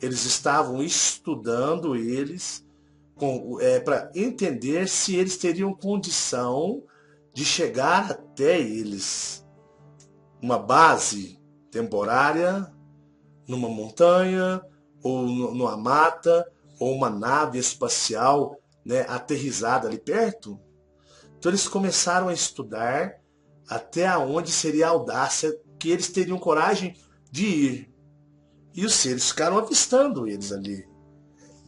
eles estavam estudando eles para entender se eles teriam condição de chegar até eles. Uma base temporária, numa montanha, ou numa mata, ou uma nave espacial, né, aterrissada ali perto. Então eles começaram a estudar até onde seria a audácia que eles teriam coragem de ir. E os seres ficaram avistando eles ali.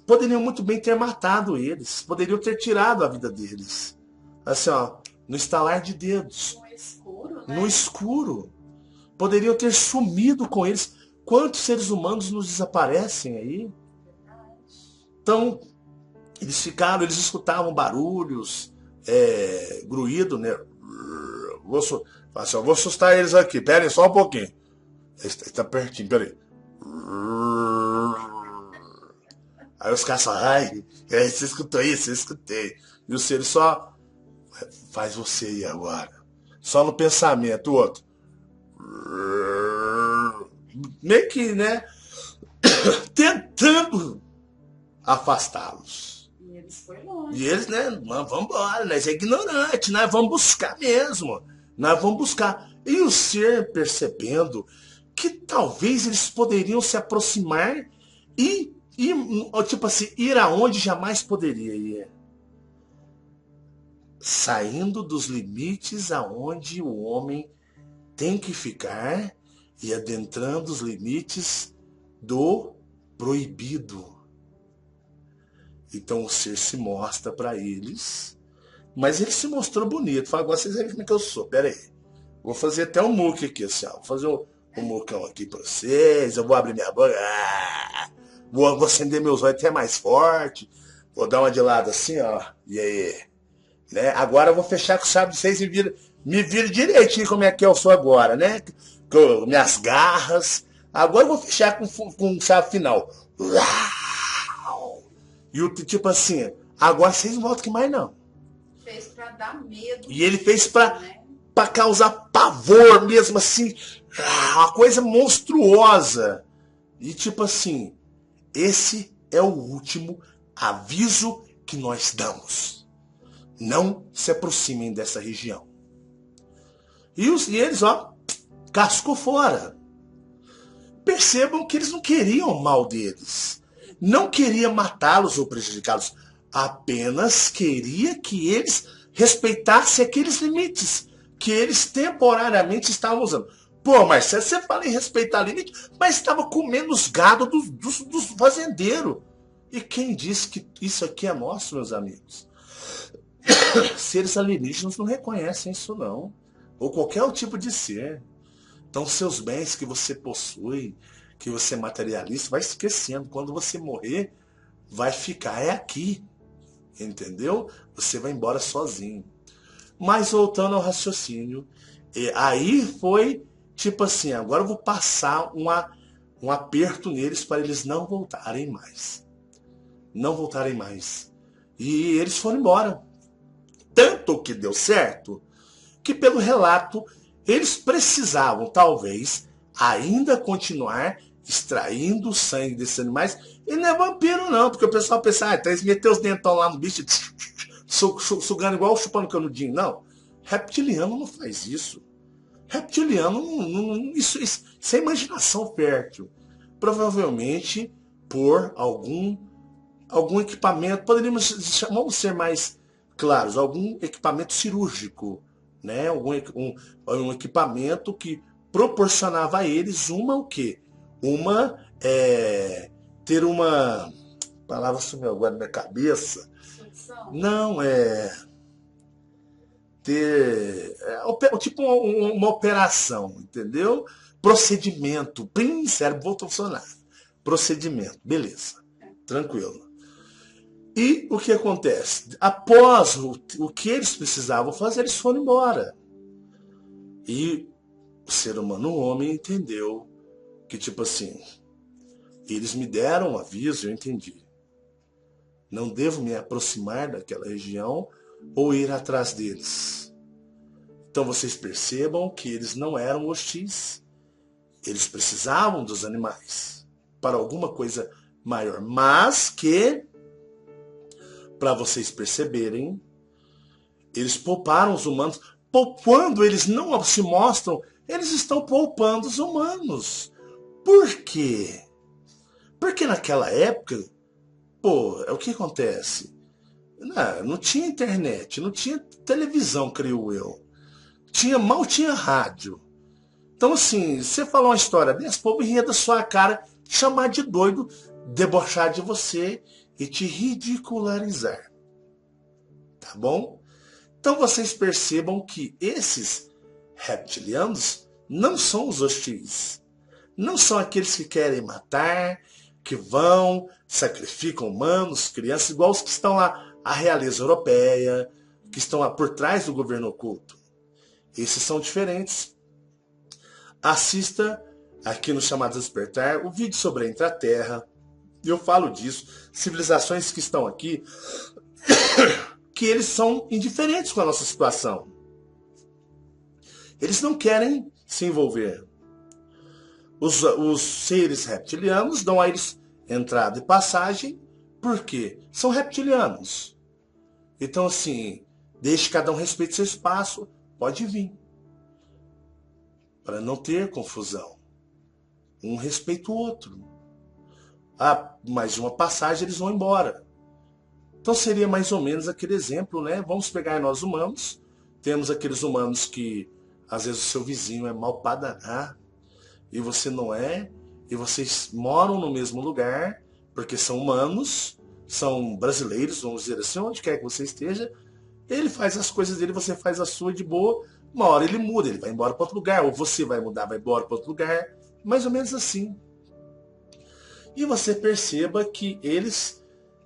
Poderiam muito bem ter matado eles, poderiam ter tirado a vida deles. Assim, ó, no estalar de dedos. No escuro, né? No escuro. Poderiam ter sumido com eles. Quantos seres humanos nos desaparecem aí? Então, eles escutavam barulhos, gruído, né? Vou assustar eles aqui, perem só um pouquinho. Está pertinho, peraí. Aí os caras falam, ai, você escutou isso? Eu escutei. E o seres só faz você ir agora. Só no pensamento, o outro. Meio que, né? Tentando afastá-los. E eles foram longe. E eles, né? Vamos embora, nós é ignorante, nós vamos buscar mesmo. Nós vamos buscar. E o ser percebendo que talvez eles poderiam se aproximar e tipo assim, ir aonde jamais poderia ir. Saindo dos limites aonde o homem tem que ficar e adentrando os limites do proibido. Então o ser se mostra para eles, mas ele se mostrou bonito. Fala, agora vocês veem como é que eu sou. Pera aí. Vou fazer até um muque aqui, assim, ó. Vou fazer um mucão aqui para vocês. Eu vou abrir minha boca. Vou acender meus olhos até mais forte. Vou dar uma de lado assim, ó. E aí? Né? Agora eu vou fechar com chave de 6 e me vira direitinho como é que eu sou agora, né? Com minhas garras. Agora eu vou fechar com chave final. E o tipo assim, agora vocês não voltam que mais não. Fez pra dar medo. E ele fez pra, né? pra causar pavor mesmo, assim. Uma coisa monstruosa. E tipo assim, esse é o último aviso que nós damos. Não se aproximem dessa região. E eles, ó, cascou fora. Percebam que eles não queriam o mal deles. Não queria matá-los ou prejudicá-los. Apenas queria que eles respeitassem aqueles limites que eles temporariamente estavam usando. Pô, Marcelo, você fala em respeitar limite, mas estava comendo os gados dos fazendeiros. E quem disse que isso aqui é nosso, meus amigos? Seres alienígenas não reconhecem isso, não. Ou qualquer tipo de ser. Então, seus bens que você possui, que você materializa, vai esquecendo. Quando você morrer, vai ficar aqui. Entendeu? Você vai embora sozinho. Mas voltando ao raciocínio, aí foi tipo assim, agora eu vou passar um aperto neles para eles não voltarem mais. Não voltarem mais. E eles foram embora. Tanto que deu certo, que pelo relato, eles precisavam, talvez, ainda continuar extraindo o sangue desses animais. E não é vampiro não, porque o pessoal pensa, então eles meteram os dentão lá no bicho, sugando igual chupando canudinho. Não, reptiliano não faz isso. Reptiliano, isso é imaginação fértil. Provavelmente por algum equipamento, vamos ser mais claros, algum equipamento cirúrgico, né? Um equipamento que proporcionava a eles o quê? Ter uma palavra sumiu agora na minha cabeça. Não, tipo uma operação, entendeu? Procedimento, cérebro voltou a funcionar. Procedimento, beleza. Tranquilo. E o que acontece? Após o que eles precisavam fazer, eles foram embora. E o ser humano, o homem, entendeu que, tipo assim, eles me deram um aviso, eu entendi. Não devo me aproximar daquela região ou ir atrás deles. Então vocês percebam que eles não eram hostis. Eles precisavam dos animais para alguma coisa maior. Mas que, para vocês perceberem, eles pouparam os humanos. Quando eles não se mostram, eles estão poupando os humanos. Por quê? Porque naquela época, o que acontece? Não tinha internet, não tinha televisão, creio eu. Mal tinha rádio. Então, assim, você falar uma história dessa, o povo ria da sua cara, chamar de doido, debochar de você e te ridicularizar. Tá bom? Então vocês percebam que esses reptilianos não são os hostis. Não são aqueles que querem matar, que vão, sacrificam humanos, crianças, igual os que estão lá, a realeza europeia, que estão lá por trás do governo oculto. Esses são diferentes. Assista aqui no Chamado Despertar o vídeo sobre a Intraterra. Eu falo disso. Civilizações que estão aqui, que eles são indiferentes com a nossa situação. Eles não querem se envolver. Os seres reptilianos dão a eles entrada e passagem. Por quê? São reptilianos. Então, assim, deixe cada um respeite seu espaço. Pode vir. Para não ter confusão. Um respeita o outro. Mais uma passagem, eles vão embora. Então seria mais ou menos aquele exemplo, né? Vamos pegar nós humanos. Temos aqueles humanos que, às vezes, o seu vizinho é mau pra danar. E você não é. E vocês moram no mesmo lugar. Porque são humanos. São brasileiros, vamos dizer assim. Onde quer que você esteja. Ele faz as coisas dele, você faz a sua de boa. Uma hora ele muda, ele vai embora para outro lugar. Ou você vai mudar, vai embora para outro lugar. Mais ou menos assim. E você perceba que eles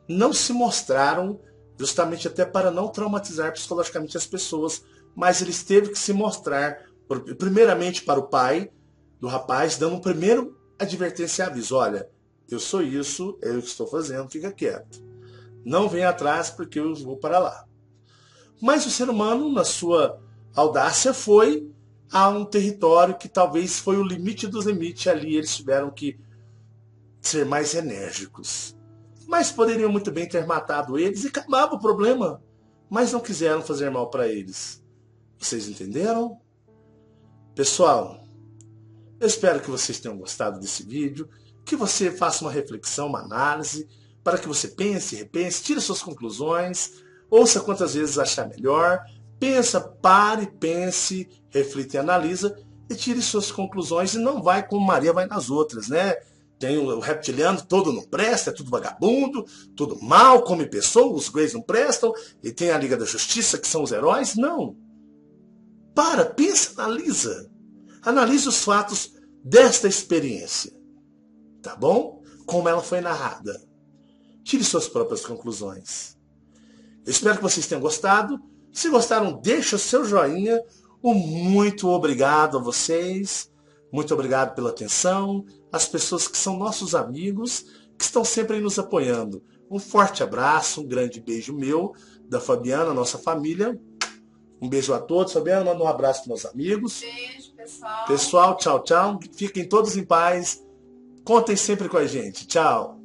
não se mostraram, justamente até para não traumatizar psicologicamente as pessoas, mas eles teve que se mostrar, primeiramente para o pai do rapaz, dando um primeiro advertência e aviso. Olha, eu sou isso, é eu que estou fazendo, fica quieto. Não venha atrás porque eu vou para lá. Mas o ser humano, na sua audácia, foi a um território que talvez foi o limite dos limites. Ali eles tiveram que ser mais enérgicos. Mas poderiam muito bem ter matado eles e acabava o problema. Mas não quiseram fazer mal para eles. Vocês entenderam? Pessoal, eu espero que vocês tenham gostado desse vídeo, que você faça uma reflexão, uma análise, para que você pense, repense, tire suas conclusões, ouça quantas vezes achar melhor, pensa, pare, pense, reflita e analisa, e tire suas conclusões, e não vai como Maria vai nas outras, né? Tem o reptiliano, todo não presta, é tudo vagabundo, tudo mal, come pessoas, os gays não prestam, e tem a Liga da Justiça, que são os heróis. Não. Para, pensa, analisa. Analise os fatos desta experiência. Tá bom? Como ela foi narrada. Tire suas próprias conclusões. Eu espero que vocês tenham gostado. Se gostaram, deixa o seu joinha. Um muito obrigado a vocês. Muito obrigado pela atenção. As pessoas que são nossos amigos, que estão sempre aí nos apoiando. Um forte abraço, um grande beijo meu, da Fabiana, nossa família. Um beijo a todos. Fabiana, manda um abraço para meus amigos. Beijo, pessoal. Pessoal, tchau, tchau. Fiquem todos em paz. Contem sempre com a gente. Tchau.